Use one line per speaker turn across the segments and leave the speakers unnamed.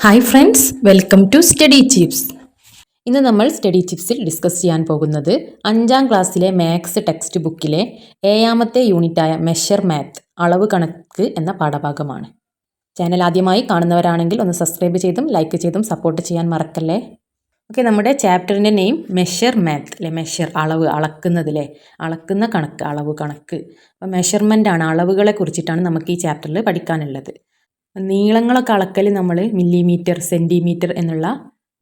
Hi friends, welcome to study chips. ഇന്ന് നമ്മൾ study ചിപ്സിൽ discuss ചെയ്യാൻ പോകുന്നത് 5ാം ക്ലാസ്സിലെ മാത്സ് ടെക്സ്റ്റ് ബുക്കിലെ 7ാമത്തെ യൂണിറ്റായ മെഷർ മാത്ത് അളവ് കണക്ക് എന്ന പാഠഭാഗമാണ്. ചാനൽ ആദ്യമായി കാണുന്നവരാണെങ്കിൽ ഒന്ന് സബ്സ്ക്രൈബ് ചെയ്തും ലൈക്ക് ചെയ്തും സപ്പോർട്ട് ചെയ്യാൻ മറക്കല്ലേ. ഓക്കെ, നമ്മുടെ ചാപ്റ്ററിൻ്റെ നെയിം മെഷർ മാത്ത് അല്ലേ. മെഷർ അളവ്, അളക്കുന്നതില്ലേ, അളക്കുന്ന കണക്ക്, അളവ് കണക്ക്. അപ്പോൾ മെഷർമെൻ്റ് ആണ്, അളവുകളെ കുറിച്ചിട്ടാണ് നമുക്ക് ഈ ചാപ്റ്ററിൽ പഠിക്കാനുള്ളത്. നീളങ്ങളൊക്കെ അളക്കൽ നമ്മൾ മില്ലിമീറ്റർ, സെൻറ്റിമീറ്റർ എന്നുള്ള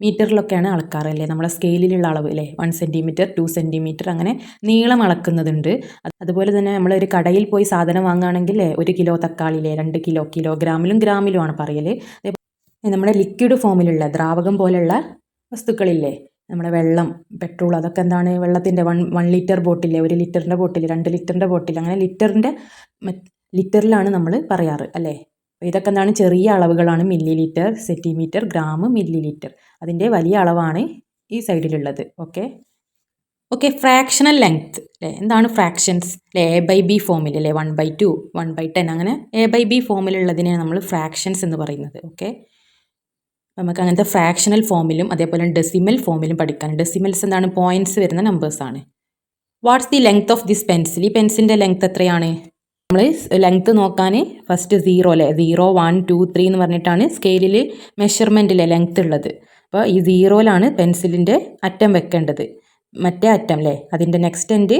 മീറ്ററിലൊക്കെയാണ് അളക്കാറല്ലേ. നമ്മളെ സ്കെയിലിലുള്ള അളവ് അല്ലേ, 1 സെൻറ്റിമീറ്റർ, 2 സെൻറ്റിമീറ്റർ അങ്ങനെ നീളം അളക്കുന്നതുണ്ട്. അതുപോലെ തന്നെ നമ്മളൊരു കടയിൽ പോയി സാധനം വാങ്ങുകയാണെങ്കിൽ 1 കിലോ തക്കാളിയിലെ 2 കിലോ, കിലോഗ്രാമിലും ഗ്രാമിലുമാണ് പറയൽ. നമ്മുടെ ലിക്വിഡ് ഫോമിലുള്ള ദ്രാവകം പോലുള്ള വസ്തുക്കളില്ലേ, നമ്മുടെ വെള്ളം, പെട്രോൾ, അതൊക്കെ എന്താണ്, വെള്ളത്തിൻ്റെ 1 ലിറ്റർ ബോട്ടിൽ, 1 ലിറ്ററിൻ്റെ ബോട്ടിൽ, 2 ലിറ്ററിൻ്റെ ബോട്ടിൽ, അങ്ങനെ ലിറ്ററിലാണ് നമ്മൾ പറയാറ് അല്ലേ. ഇതൊക്കെ എന്താണ്, ചെറിയ അളവുകളാണ്. Millilitre, centimetre, gram, millilitre. അതിൻ്റെ വലിയ അളവാണ് ഈ സൈഡിലുള്ളത്. ഓക്കെ, ഫ്രാക്ഷണൽ ലെങ്ത്ത് അല്ലേ. എന്താണ് ഫ്രാക്ഷൻസ് അല്ലേ? A/B ഫോമിൽ അല്ലേ, 1/2, 1/10 അങ്ങനെ A/B ഫോമിലുള്ളതിനെ നമ്മൾ ഫ്രാക്ഷൻസ് എന്ന് പറയുന്നത്. ഓക്കെ, നമുക്ക് അങ്ങനത്തെ ഫ്രാക്ഷണൽ ഫോമിലും അതേപോലെ ഡെസിമൽ ഫോമിലും പഠിക്കാൻ. ഡെസിമൽസ് എന്താണ്, പോയിൻറ്റ്സ് വരുന്ന നമ്പേഴ്സാണ്. What's the length of this pencil? ഈ പെൻസിലിൻ്റെ ലെങ്ത് എത്രയാണ്? നമ്മൾ ലെങ്ത്ത് നോക്കാൻ ഫസ്റ്റ് 0 അല്ലേ, 0, 1, 2, 3 എന്ന് പറഞ്ഞിട്ടാണ് സ്കെയിലിൽ മെഷർമെൻറ്റിലെ ലെങ്ത്ത് ഉള്ളത്. അപ്പോൾ ഈ 0ലാണ് പെൻസിലിൻ്റെ അറ്റം വെക്കേണ്ടത്. മറ്റേ അറ്റം അല്ലേ, അതിൻ്റെ നെക്സ്റ്റ് എൻഡ്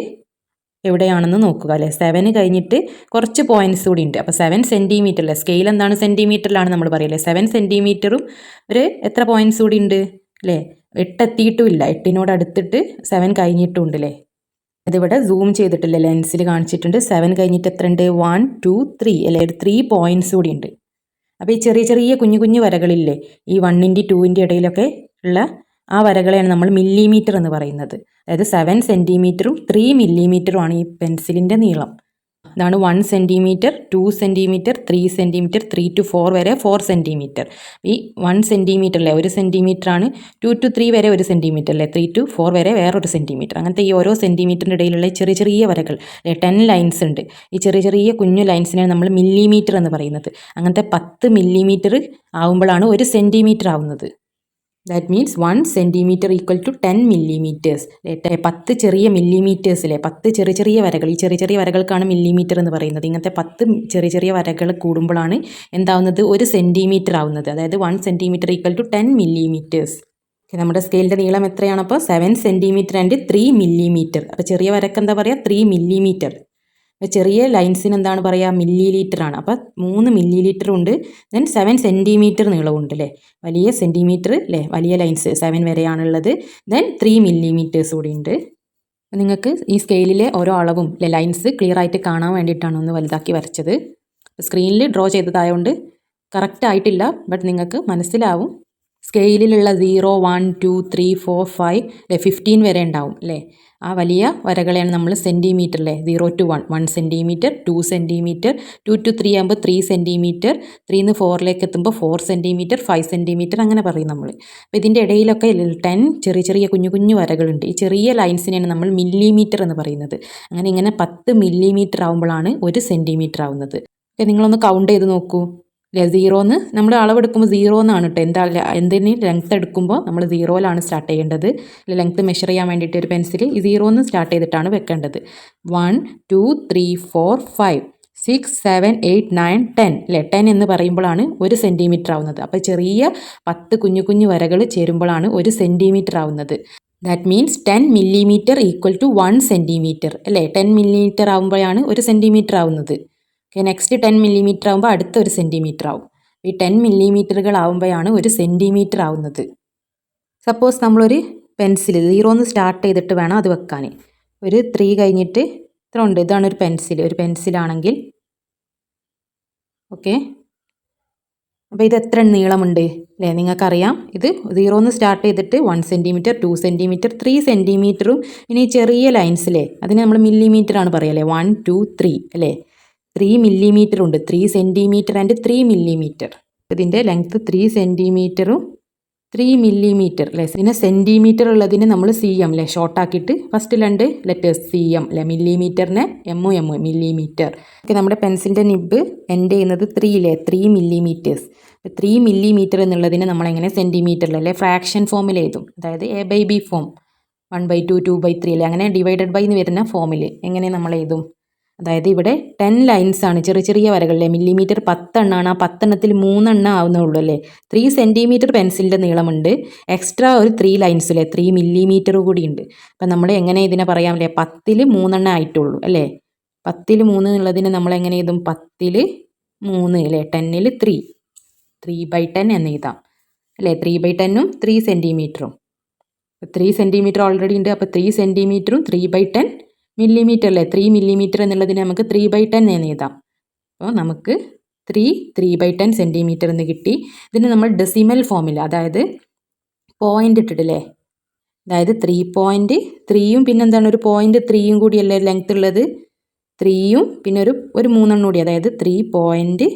എവിടെയാണെന്ന് നോക്കുക അല്ലേ. 7 കഴിഞ്ഞിട്ട് കുറച്ച് പോയിൻറ്റ്സ് കൂടി ഉണ്ട്. അപ്പോൾ 7 സെൻറ്റിമീറ്റർ അല്ലേ, സ്കെയിൽ എന്താണ്, സെൻറ്റിമീറ്ററിലാണ് നമ്മൾ പറയല്ലേ. 7 സെൻറ്റിമീറ്ററും ഒരു എത്ര പോയിൻറ്റ്സ് കൂടി ഉണ്ട് അല്ലേ, 8 എത്തിയിട്ടുമില്ല, 8നോട് അടുത്തിട്ട് 7 കഴിഞ്ഞിട്ടും ഉണ്ട് അല്ലേ. അതിവിടെ സൂം ചെയ്തിട്ടില്ല, ലെൻസിൽ കാണിച്ചിട്ടുണ്ട്. 7 കഴിഞ്ഞിട്ട് എത്ര ഉണ്ട്, 1, 2, 3 അല്ലേ, 3 പോയിൻറ്റ്സ് കൂടി ഉണ്ട്. അപ്പോൾ ഈ ചെറിയ ചെറിയ കുഞ്ഞു കുഞ്ഞു വരകളില്ലേ, ഈ 1ൻ്റെ 2ൻ്റെ ഇടയിലൊക്കെ ഉള്ള ആ വരകളെയാണ് നമ്മൾ മില്ലിമീറ്റർ എന്ന് പറയുന്നത്. അതായത് 7 സെൻറ്റിമീറ്ററും 3 മില്ലിമീറ്ററുമാണ് ഈ പെൻസിലിൻ്റെ നീളം. അതാണ് 1 സെൻറ്റിമീറ്റർ, 2 സെൻറ്റിമീറ്റർ, 3 സെൻറ്റിമീറ്റർ, 3 to 4 വരെ 4 സെൻറ്റിമീറ്റർ. ഈ 1 സെൻറ്റിമീറ്റർ അല്ലേ, 1 സെൻറ്റിമീറ്റർ ആണ്. 2 to 3 വരെ 1 സെൻറ്റിമീറ്റർ അല്ലേ, 3 to 4 വരെ വേറൊരു സെൻറ്റിമീറ്റർ. അങ്ങനത്തെ ഈ ഓരോ സെൻറ്റിമീറ്ററിൻ്റെ ഇടയിലുള്ള ചെറിയ ചെറിയ വരകൾ അല്ലേ, 10 ലൈൻസ് ഉണ്ട്. ഈ ചെറിയ ചെറിയ കുഞ്ഞു ലൈൻസിനെയാണ് നമ്മൾ മില്ലിമീറ്റർ എന്ന് പറയുന്നത്. അങ്ങനത്തെ 10 മില്ലിമീറ്റർ ആവുമ്പോഴാണ് 1 സെൻറ്റിമീറ്റർ ആവുന്നത്. That means 1 centimetre equal to 10 millimetres. 10 ചെറിയ മില്ലിമീറ്റേഴ്സ് അല്ലേ, 10 ചെറിയ ചെറിയ വരകൾ. ഈ ചെറിയ ചെറിയ വരകൾക്കാണ് മില്ലിമീറ്റർ എന്ന് പറയുന്നത്. ഇങ്ങനത്തെ 10 ചെറിയ ചെറിയ വരകൾ കൂടുമ്പോഴാണ് എന്താവുന്നത്, 1 സെൻറ്റിമീറ്റർ ആവുന്നത്. അതായത് 1 സെൻറ്റിമീറ്റർ ഈക്വൽ ടു 10 മില്ലിമീറ്റേഴ്സ്. നമ്മുടെ സ്കെയിലിൻ്റെ നീളം എത്രയാണ്? അപ്പോൾ 7 സെൻറ്റിമീറ്റർ ആൻഡ് 3 മില്ലിമീറ്റർ. അപ്പോൾ ചെറിയ വരക്ക് എന്താ പറയുക, 3 മില്ലിമീറ്റർ. ചെറിയ ലൈൻസിന് എന്താണ് പറയുക, മില്ലി ലിറ്റർ ആണ്. അപ്പോൾ 3 മില്ലി ലിറ്റർ ഉണ്ട്. ദെൻ 7 സെൻറ്റിമീറ്റർ നീളമുണ്ട് അല്ലേ, വലിയ സെൻറ്റിമീറ്റർ അല്ലേ, വലിയ ലൈൻസ് 7 വരെയാണുള്ളത്. ദെൻ 3 മില്ലിമീറ്റേഴ്സ് കൂടി ഉണ്ട്. നിങ്ങൾക്ക് ഈ സ്കെയിലിലെ ഓരോ അളവും അല്ലെ ലൈൻസ് ക്ലിയർ ആയിട്ട് കാണാൻ വേണ്ടിയിട്ടാണ് ഒന്ന് വലുതാക്കി വരച്ചത്. സ്ക്രീനിൽ ഡ്രോ ചെയ്തതായതുകൊണ്ട് കറക്റ്റ് ആയിട്ടില്ല, ബട്ട് നിങ്ങൾക്ക് മനസ്സിലാവും. സ്കെയിലിലുള്ള 0, 1, 2, 3, 4, 5 അല്ലേ, 15 വരെ ഉണ്ടാവും അല്ലേ. ആ വലിയ വരകളെയാണ് നമ്മൾ സെൻറ്റിമീറ്റർ അല്ലേ, 0 to 1, 1 സെൻറ്റിമീറ്റർ, 2 സെൻറ്റിമീറ്റർ, 2 to 3 ആകുമ്പോൾ 3 സെൻറ്റിമീറ്റർ, 3 നിന്ന് 4ലേക്ക് എത്തുമ്പോൾ 4 സെൻറ്റിമീറ്റർ, 5 സെൻറ്റിമീറ്റർ അങ്ങനെ പറയും നമ്മൾ. അപ്പോൾ ഇതിൻ്റെ ഇടയിലൊക്കെ 10 ചെറിയ ചെറിയ കുഞ്ഞു കുഞ്ഞു വരകളുണ്ട്. ഈ ചെറിയ ലൈൻസിനെയാണ് നമ്മൾ മില്ലിമീറ്റർ എന്ന് പറയുന്നത്. അങ്ങനെ ഇങ്ങനെ 10 മില്ലിമീറ്റർ ആകുമ്പോഴാണ് 1 സെൻറ്റിമീറ്റർ ആവുന്നത്. നിങ്ങളൊന്ന് കൗണ്ട് ചെയ്ത് നോക്കൂ അല്ലേ. 0ന്ന് നമ്മൾ അളവെടുക്കുമ്പോൾ 0 എന്നാണ് കേട്ടോ. എന്തിന് ലെങ്ത്ത് എടുക്കുമ്പോൾ നമ്മൾ 0ലാണ് സ്റ്റാർട്ട് ചെയ്യേണ്ടത്. ലെങ്ത്ത് മെഷർ ചെയ്യാൻ വേണ്ടിയിട്ട് ഒരു പെൻസിൽ ഈ 0ന്ന് സ്റ്റാർട്ട് ചെയ്തിട്ടാണ് വെക്കേണ്ടത്. 1, 2, 3, 4, 5, 6, 7, 8, 9, 10 അല്ലേ. 10 എന്ന് പറയുമ്പോഴാണ് 1 സെൻറ്റിമീറ്റർ ആവുന്നത്. അപ്പോൾ ചെറിയ 10 കുഞ്ഞു കുഞ്ഞു വരകൾ ചേരുമ്പോഴാണ് 1 സെൻറ്റിമീറ്റർ ആവുന്നത്. That means 10 millimetre equal to 1 centimetre അല്ലേ. 10 മില്ലിമീറ്റർ ആകുമ്പോഴാണ് 1 സെൻറ്റിമീറ്റർ ആവുന്നത്. ഓക്കെ, നെക്സ്റ്റ് 10 മില്ലിമീറ്റർ ആകുമ്പോൾ അടുത്ത 1 സെൻറ്റിമീറ്റർ ആവും. ഈ 10 മില്ലിമീറ്ററുകൾ ആവുമ്പോഴാണ് 1 സെൻറ്റിമീറ്റർ ആവുന്നത്. സപ്പോസ് നമ്മളൊരു പെൻസിൽ 0ന്ന് സ്റ്റാർട്ട് ചെയ്തിട്ട് വേണം അത് വെക്കാൻ. ഒരു 3 കഴിഞ്ഞിട്ട് ഇത്ര ഉണ്ട്, ഇതാണ് ഒരു പെൻസിലാണെങ്കിൽ ഓക്കെ. അപ്പോൾ ഇത് എത്ര നീളമുണ്ട് അല്ലേ, നിങ്ങൾക്കറിയാം. ഇത് 0ന്ന് സ്റ്റാർട്ട് ചെയ്തിട്ട് 1 സെൻറ്റിമീറ്റർ, 2 സെൻറ്റിമീറ്റർ, 3 സെൻറ്റിമീറ്ററും ഇനി ചെറിയ ലൈൻസിലെ അതിന് നമ്മൾ മില്ലിമീറ്റർ ആണ് പറയല്ലേ. 1, 2, 3 അല്ലേ, 3 മില്ലിമീറ്റർ ഉണ്ട്. 3 സെൻറ്റിമീറ്റർ ആൻഡ് 3 മില്ലിമീറ്റർ. ഇതിൻ്റെ ലെങ്ത്ത് 3 സെൻറ്റിമീറ്ററും 3 മില്ലിമീറ്റർ അല്ലേ. പിന്നെ സെൻറ്റിമീറ്റർ ഉള്ളതിന് നമ്മൾ CM അല്ലേ ഷോർട്ടാക്കിയിട്ട് ഫസ്റ്റ് 2 ലെറ്റേഴ്സ് CM അല്ലേ. മില്ലിമീറ്ററിനെ MM മില്ലിമീറ്റർ. ഓക്കെ, നമ്മുടെ പെൻസിലിൻ്റെ നിബ് എൻഡ് ചെയ്യുന്നത് 3 അല്ലേ. 3 മില്ലിമീറ്റേഴ്സ്. 3 മില്ലിമീറ്റർ എന്നുള്ളതിന് നമ്മളെങ്ങനെ സെൻറ്റിമീറ്ററിൽ അല്ലേ ഫ്രാക്ഷൻ ഫോമിൽ എഴുതും. അതായത് A/B ഫോം 1/2 2/3 അല്ലേ. അങ്ങനെ ഡിവൈഡഡ് ബൈ എന്ന് വരുന്ന ഫോമിൽ എങ്ങനെ നമ്മൾ എഴുതും. അതായത് ഇവിടെ 10 ലൈൻസ് ആണ്, ചെറിയ ചെറിയ വരകളിലെ. മില്ലിമീറ്റർ 10 എണ്ണമാണ്. ആ 10 എണ്ണത്തിൽ 3 എണ്ണം ആവുന്നുള്ളൂ അല്ലേ. 3 സെൻറ്റിമീറ്റർ പെൻസിലിൻ്റെ നീളമുണ്ട്. എക്സ്ട്രാ ഒരു 3 ലൈൻസ് അല്ലേ, 3 മില്ലിമീറ്റർ കൂടി ഉണ്ട്. അപ്പം നമ്മൾ എങ്ങനെ ഇതിനെ പറയാം അല്ലേ. 10ൽ 3 എണ്ണം ആയിട്ടുള്ളൂ അല്ലേ. 10ൽ 3 എന്നുള്ളതിന് നമ്മൾ എങ്ങനെ എഴുതും. 10ൽ 3 അല്ലേ. 10ൽ 3 3/10 എന്ന് എഴുതാം അല്ലേ. 3/10ഉം 3 സെൻറ്റിമീറ്ററും. 3 സെൻറ്റിമീറ്റർ ഓൾറെഡി ഉണ്ട്. അപ്പോൾ 3 സെൻറ്റിമീറ്ററും 3/10 മില്ലിമീറ്റർ അല്ലേ. 3 മില്ലിമീറ്റർ എന്നുള്ളതിന് നമുക്ക് 3/10 എന്ന് എഴുതാം. അപ്പോൾ നമുക്ക് 3/10 സെൻറ്റിമീറ്റർ എന്ന് കിട്ടി. ഇതിന് നമ്മൾ ഡെസിമൽ ഫോമിൽ, അതായത് പോയിൻ്റ് ഇട്ടിട്ടില്ലേ. അതായത് 3.3യും പിന്നെന്താണ് ഒരു 0.3യും കൂടിയല്ലേ ലെങ്ത് ഉള്ളത്. 3യും പിന്നെ ഒരു 3 എണ്ണം കൂടി, അതായത് 3.3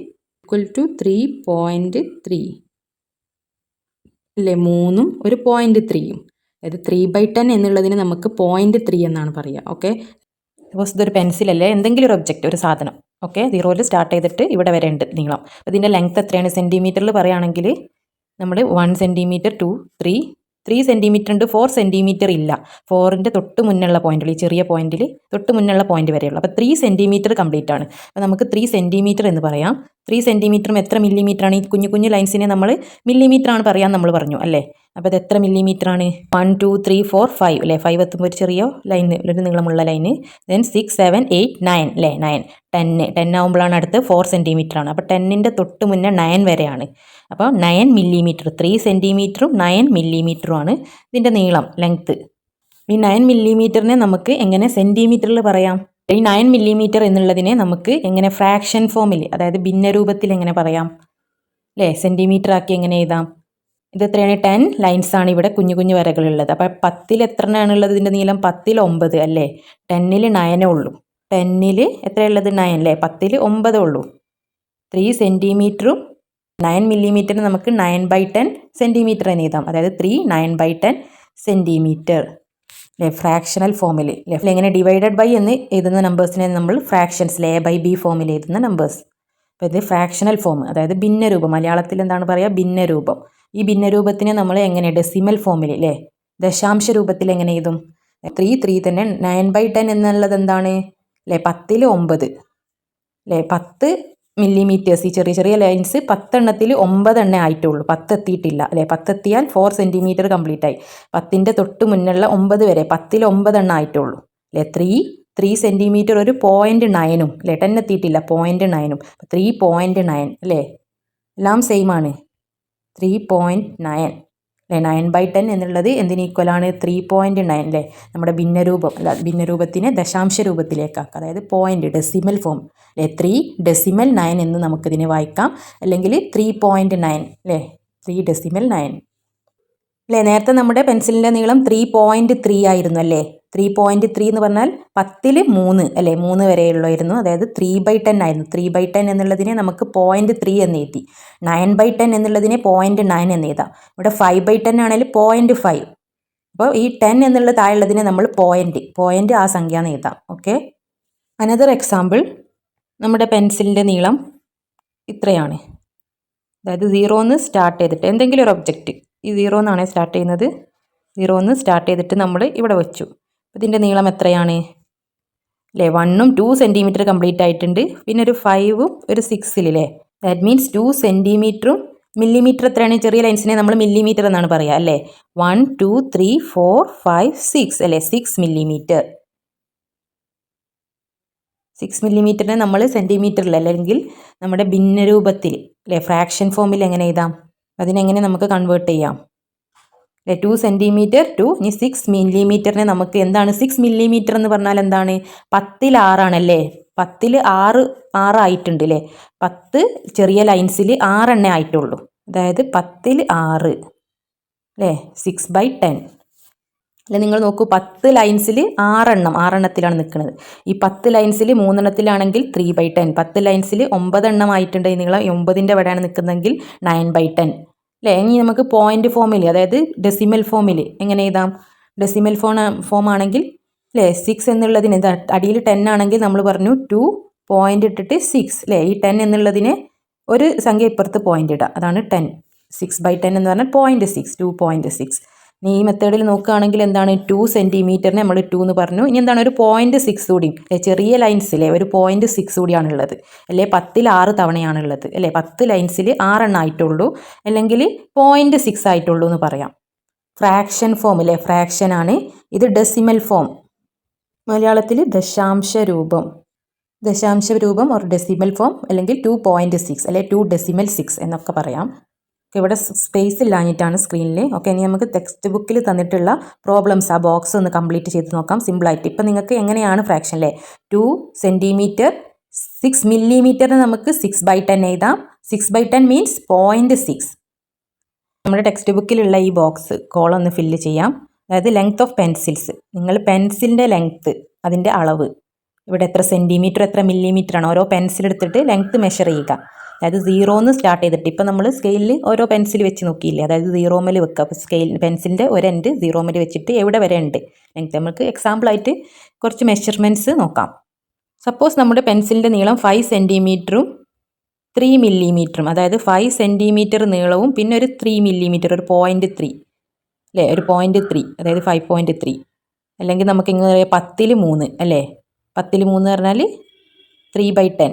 അല്ലേ. 3ഉം ഒരു 0.3യും, അതായത് 3/10 എന്നുള്ളതിന് നമുക്ക് 0.3 എന്നാണ് പറയുക. ഓക്കെ, സപ്പോസ് ഇതൊരു പെൻസിലല്ലേ, എന്തെങ്കിലും ഒരു ഒബ്ജക്റ്റ്, ഒരു സാധനം. ഓക്കെ, 0ൽ സ്റ്റാർട്ട് ചെയ്തിട്ട് ഇവിടെ വരെ ഉണ്ട് നീളം. അപ്പോൾ ഇതിൻ്റെ ലെങ്ത് എത്രയാണ് സെൻറ്റിമീറ്ററിൽ പറയുകയാണെങ്കിൽ നമ്മൾ 1 സെൻറ്റിമീറ്റർ 2 3 സെൻറ്റിമീറ്റർ ഉണ്ട്. 4 സെൻറ്റിമീറ്റർ ഇല്ല. 4ൻ്റെ തൊട്ട് മുന്നുള്ള പോയിന്റിൽ, ഈ ചെറിയ പോയിന്റിൽ തൊട്ട് മുന്നുള്ള പോയിന്റ് വരെയുള്ളൂ. അപ്പോൾ 3 സെൻറ്റിമീറ്റർ കംപ്ലീറ്റ് ആണ്. അപ്പോൾ നമുക്ക് 3 സെൻറ്റിമീറ്റർ എന്ന് പറയാം. 3 സെൻറ്റിമീറ്ററും എത്ര മില്ലിമീറ്റർ ആണ്. ഈ കുഞ്ഞു കുഞ്ഞു ലൈൻസിനെ നമ്മൾ മില്ലിമീറ്റർ ആണ് പറയാൻ നമ്മൾ പറഞ്ഞു അല്ലേ. അപ്പോൾ അത് എത്ര മില്ലിമീറ്റർ ആണ്. 1 2 3 4 5 അല്ലേ. 5 എത്തുമ്പോൾ ഒരു ചെറിയ ലൈൻ, ഒരു നീളമുള്ള ലൈന്. ദെൻ 6 7 8 9 അല്ലേ. 10 ആകുമ്പോഴാണ് അടുത്ത് 4 സെൻറ്റിമീറ്റർ ആണ്. അപ്പോൾ 10ൻ്റെ തൊട്ട് മുന്നേ 9 വരെയാണ്. അപ്പോൾ 9 മില്ലിമീറ്റർ. 3 സെൻറ്റിമീറ്ററും 9 മില്ലിമീറ്ററും ആണ് ഇതിൻ്റെ നീളം, ലെങ്ത്ത്. ഈ 9 മില്ലിമീറ്ററിനെ നമുക്ക് എങ്ങനെ സെൻറ്റിമീറ്ററിൽ പറയാം. ഈ 9 മില്ലിമീറ്റർ എന്നുള്ളതിനെ നമുക്ക് എങ്ങനെ ഫ്രാക്ഷൻ ഫോമിൽ, അതായത് ഭിന്നരൂപത്തിൽ എങ്ങനെ പറയാം അല്ലേ. സെൻറ്റിമീറ്റർ ആക്കി എങ്ങനെ എഴുതാം. ഇത് എത്രയാണ്. 10 ലൈൻസ് ആണ് ഇവിടെ കുഞ്ഞു കുഞ്ഞു വരകളുള്ളത്. അപ്പോൾ 10ൽ എത്ര എണ്ണമാണുള്ളത് ഇതിൻ്റെ നീളം. 10ൽ 9 അല്ലേ. 10ൽ 9 ഉള്ളൂ. 10ൽ എത്രയുള്ളത് 9 അല്ലേ. 10ൽ 9 ഉള്ളൂ. 3 സെൻറ്റിമീറ്ററും 9 മില്ലിമീറ്ററിന് നമുക്ക് 9/10 സെൻറ്റിമീറ്റർ എന്ന് എഴുതാം. അതായത് 3 9/10 സെൻറ്റിമീറ്റർ അല്ലേ. ഫ്രാക്ഷണൽ ഫോമിൽ അല്ലേ. എങ്ങനെ ഡിവൈഡഡ് ബൈ എന്ന് എഴുതുന്ന നമ്പേഴ്സിനെ നമ്മൾ ഫ്രാക്ഷൻസ് A/B ഫോമിൽ എഴുതുന്ന നമ്പേഴ്സ്. അപ്പോൾ ഇത് ഫ്രാക്ഷണൽ ഫോം, അതായത് ഭിന്നരൂപം. മലയാളത്തിൽ എന്താണ് പറയുക, ഭിന്നരൂപം. ഈ ഭിന്നരൂപത്തിനെ നമ്മൾ എങ്ങനെ ഡെസിമൽ ഫോമിൽ അല്ലേ, ദശാംശ രൂപത്തിൽ എങ്ങനെ എഴുതും. 3 തന്നെ 9/10 എന്നുള്ളത് എന്താണ് അല്ലേ. 10ൽ 9 അല്ലേ. 10 മില്ലിമീറ്റേഴ്സ്, ഈ ചെറിയ ചെറിയ ലൈൻസ് 10 എണ്ണത്തിൽ 9 എണ്ണേ ആയിട്ടുള്ളൂ. 10 എത്തിയിട്ടില്ല അല്ലേ. 10 എത്തിയാൽ 4 സെൻറ്റിമീറ്റർ കംപ്ലീറ്റ് ആയി. 10ൻ്റെ തൊട്ട് മുന്നുള്ള 9 വരെ 10ൽ 9 എണ്ണം ആയിട്ടുള്ളൂ അല്ലേ. 3 സെൻറ്റിമീറ്റർ ഒരു 0.9ഉം അല്ലേ. 10 എത്തിയിട്ടില്ല, 0.9ഉം. 3.9 അല്ലേ. എല്ലാം സെയിം ആണ്. 3.9 അല്ലേ. 9/10 എന്നുള്ളത് എന്തിന് ഈക്വലാണ്. 3.9 അല്ലേ. നമ്മുടെ ഭിന്നരൂപം അല്ല, ഭിന്നരൂപത്തിനെ ദശാംശ രൂപത്തിലേക്കാക്കാം, അതായത് പോയിന്റ്, ഡെസിമൽ ഫോം അല്ലേ. 3.9 എന്ന് നമുക്കിതിനെ വായിക്കാം. അല്ലെങ്കിൽ 3.9 അല്ലേ. 3.9 അല്ലേ. നേരത്തെ നമ്മുടെ പെൻസിലിൻ്റെ നീളം 3.3 ആയിരുന്നു അല്ലേ. 3.3 എന്ന് പറഞ്ഞാൽ 10ൽ 3 അല്ലേ. 3 വരെയുള്ളായിരുന്നു. അതായത് 3/10 ആയിരുന്നു. 3/10 എന്നുള്ളതിനെ നമുക്ക് 0.3 എന്ന് എഴുതി. 9/10 എന്നുള്ളതിനെ 0.9 എന്ന് എഴുതാം. ഇവിടെ 5/10 ആണെങ്കിൽ 0.5. അപ്പോൾ ഈ 10 എന്നുള്ള താഴെയുള്ളതിനെ നമ്മൾ പോയിന്റ് ആ സംഖ്യ എന്ന് എഴുതാം. Okay, another example. നമ്മുടെ പെൻസിലിൻ്റെ നീളം ഇത്രയാണ്. അതായത് 0 സ്റ്റാർട്ട് ചെയ്തിട്ട് എന്തെങ്കിലും ഒരു ഒബ്ജക്റ്റ്, ഈ 0 സ്റ്റാർട്ട് ചെയ്യുന്നത്. 0 സ്റ്റാർട്ട് ചെയ്തിട്ട് നമ്മൾ ഇവിടെ വെച്ചു. ഇതിൻ്റെ നീളം എത്രയാണ് അല്ലേ. 1ഉം 2 സെൻറ്റിമീറ്റർ കംപ്ലീറ്റ് ആയിട്ടുണ്ട്. പിന്നെ ഒരു 5ഉം ഒരു 6ൽ അല്ലേ. ദാറ്റ് മീൻസ് 2 സെൻറ്റിമീറ്ററും മില്ലിമീറ്റർ എത്രയാണ്. ചെറിയ ലൈൻസിനെ നമ്മൾ മില്ലിമീറ്റർ എന്നാണ് പറയുക അല്ലേ. 1 2 3 4 5 6 അല്ലേ. 6 മില്ലിമീറ്റർ. 6 മില്ലിമീറ്ററിനെ നമ്മൾ സെൻറ്റിമീറ്ററിൽ അല്ലെങ്കിൽ നമ്മുടെ ഭിന്നരൂപത്തിൽ അല്ലേ, ഫ്രാക്ഷൻ ഫോമിൽ എങ്ങനെ എഴുതാം. അതിനെങ്ങനെ നമുക്ക് കൺവേർട്ട് ചെയ്യാം അല്ലേ. 2 സെൻറ്റിമീറ്റർ ടു ഇനി 6 മില്ലിമീറ്ററിനെ നമുക്ക് എന്താണ് 6 മില്ലിമീറ്റർ എന്ന് പറഞ്ഞാൽ എന്താണ്. 10ൽ 6 ആണല്ലേ. 10ൽ 6 ആയിട്ടുണ്ട് അല്ലേ. 10 ചെറിയ ലൈൻസിൽ 6 എണ്ണേ ആയിട്ടുള്ളൂ. അതായത് 10ൽ 6 അല്ലേ. 6/10 അല്ലെ. നിങ്ങൾ നോക്കൂ, 10 ലൈൻസിൽ 6 എണ്ണത്തിലാണ് നിൽക്കുന്നത്. ഈ 10 ലൈൻസിൽ 3 എണ്ണത്തിലാണെങ്കിൽ 3/10. 10 ലൈൻസിൽ 9 എണ്ണം ആയിട്ടുണ്ട്. നിങ്ങൾ 9ൻ്റെ എവിടെയാണ് നിൽക്കുന്നതെങ്കിൽ 9/10 അല്ലേ? ഇനി നമുക്ക് പോയിന്റ് ഫോമിൽ, അതായത് ഡെസിമൽ ഫോമിൽ എങ്ങനെ എഴുതാം? ഡെസിമൽ ഫോം ആണെങ്കിൽ അല്ലേ 6 എന്നുള്ളതിന് അടിയിൽ 10 ആണെങ്കിൽ നമ്മൾ പറഞ്ഞു 2 പോയിന്റ് ഇട്ടിട്ട് 6 അല്ലേ? ഈ 10 എന്നുള്ളതിന് ഒരു സംഖ്യ ഇപ്പുറത്ത് പോയിന്റ് ഇടുക, അതാണ് 10. 6/10 എന്ന് പറഞ്ഞാൽ 0.6, 2.6. ഇനി ഈ മെത്തേഡിൽ നോക്കുകയാണെങ്കിൽ എന്താണ് 2 സെൻറ്റിമീറ്ററിന് നമ്മൾ 2 എന്ന് പറഞ്ഞു. ഇനി എന്താണ് ഒരു 0.6 കൂടി ചെറിയ ലൈൻസിലെ ഒരു 0.6 കൂടിയാണുള്ളത് അല്ലേ? 10ൽ 6 തവണയാണുള്ളത് അല്ലേ? 10 ലൈൻസിൽ 6 എണ്ണം ആയിട്ടുള്ളൂ, അല്ലെങ്കിൽ 0.6 ആയിട്ടുള്ളൂ എന്ന് പറയാം. ഫ്രാക്ഷൻ ഫോം അല്ലേ? ഫ്രാക്ഷൻ ആണ് ഇത്. ഡെസിമൽ ഫോം മലയാളത്തിൽ ദശാംശ രൂപം ഓർ ഡെസിമൽ ഫോം, അല്ലെങ്കിൽ 2.6 അല്ലെ 2 ഡെസിമൽ 6 എന്നൊക്കെ പറയാം. ഇവിടെ സ്പേസ് ഇല്ലാഞ്ഞിട്ടാണ് സ്ക്രീനിൽ. ഓക്കെ, ഇനി നമുക്ക് ടെക്സ്റ്റ് ബുക്കിൽ തന്നിട്ടുള്ള പ്രോബ്ലംസ് ആ ബോക്സ് ഒന്ന് കംപ്ലീറ്റ് ചെയ്ത് നോക്കാം സിമ്പിളായിട്ട്. ഇപ്പം നിങ്ങൾക്ക് എങ്ങനെയാണ് ഫ്രാക്ഷൻ അല്ലേ? 2 സെൻറ്റിമീറ്റർ 6 മില്ലിമീറ്ററിന് നമുക്ക് 6/10 എഴുതാം. 6/10 മീൻസ് 0.6. നമ്മുടെ ടെക്സ്റ്റ് ബുക്കിലുള്ള ഈ ബോക്സ് കോളം ഒന്ന് ഫില്ല് ചെയ്യാം. അതായത് ലെങ്ത് ഓഫ് പെൻസിൽസ്, നിങ്ങൾ പെൻസിലിൻ്റെ ലെങ്ത്ത്, അതിൻ്റെ അളവ് ഇവിടെ എത്ര സെൻറ്റിമീറ്റർ എത്ര മില്ലിമീറ്റർ ആണ്, ഓരോ പെൻസിൽ എടുത്തിട്ട് ലെങ്ത്ത് മെഷർ ചെയ്യുക. അതായത് 0 സ്റ്റാർട്ട് ചെയ്തിട്ട് ഇപ്പം നമ്മൾ സ്കെയിലിൽ ഓരോ പെൻസിൽ വെച്ച് നോക്കിയില്ലേ? അതായത് 0 മേൽ വെക്കുക. അപ്പോൾ പെൻസിലിൻ്റെ ഒരു എൻഡ് 0 മേൽ വെച്ചിട്ട് എവിടെ വരെ ഉണ്ട് ലെങ്ത്ത്. നമുക്ക് എക്സാമ്പിളായിട്ട് കുറച്ച് മെഷർമെൻറ്റ്സ് നോക്കാം. സപ്പോസ് നമ്മുടെ പെൻസിലിൻ്റെ നീളം 5 സെൻറ്റിമീറ്ററും 3 മില്ലിമീറ്ററും, അതായത് 5 സെൻറ്റിമീറ്റർ നീളവും പിന്നെ ഒരു 3 മില്ലിമീറ്റർ, ഒരു 0.3 അല്ലേ? ഒരു 0.3 അതായത് 5.3. അല്ലെങ്കിൽ നമുക്ക് ഇങ്ങനെ 10ൽ 3 അല്ലേ? 10ൽ 3 പറഞ്ഞാൽ 3/10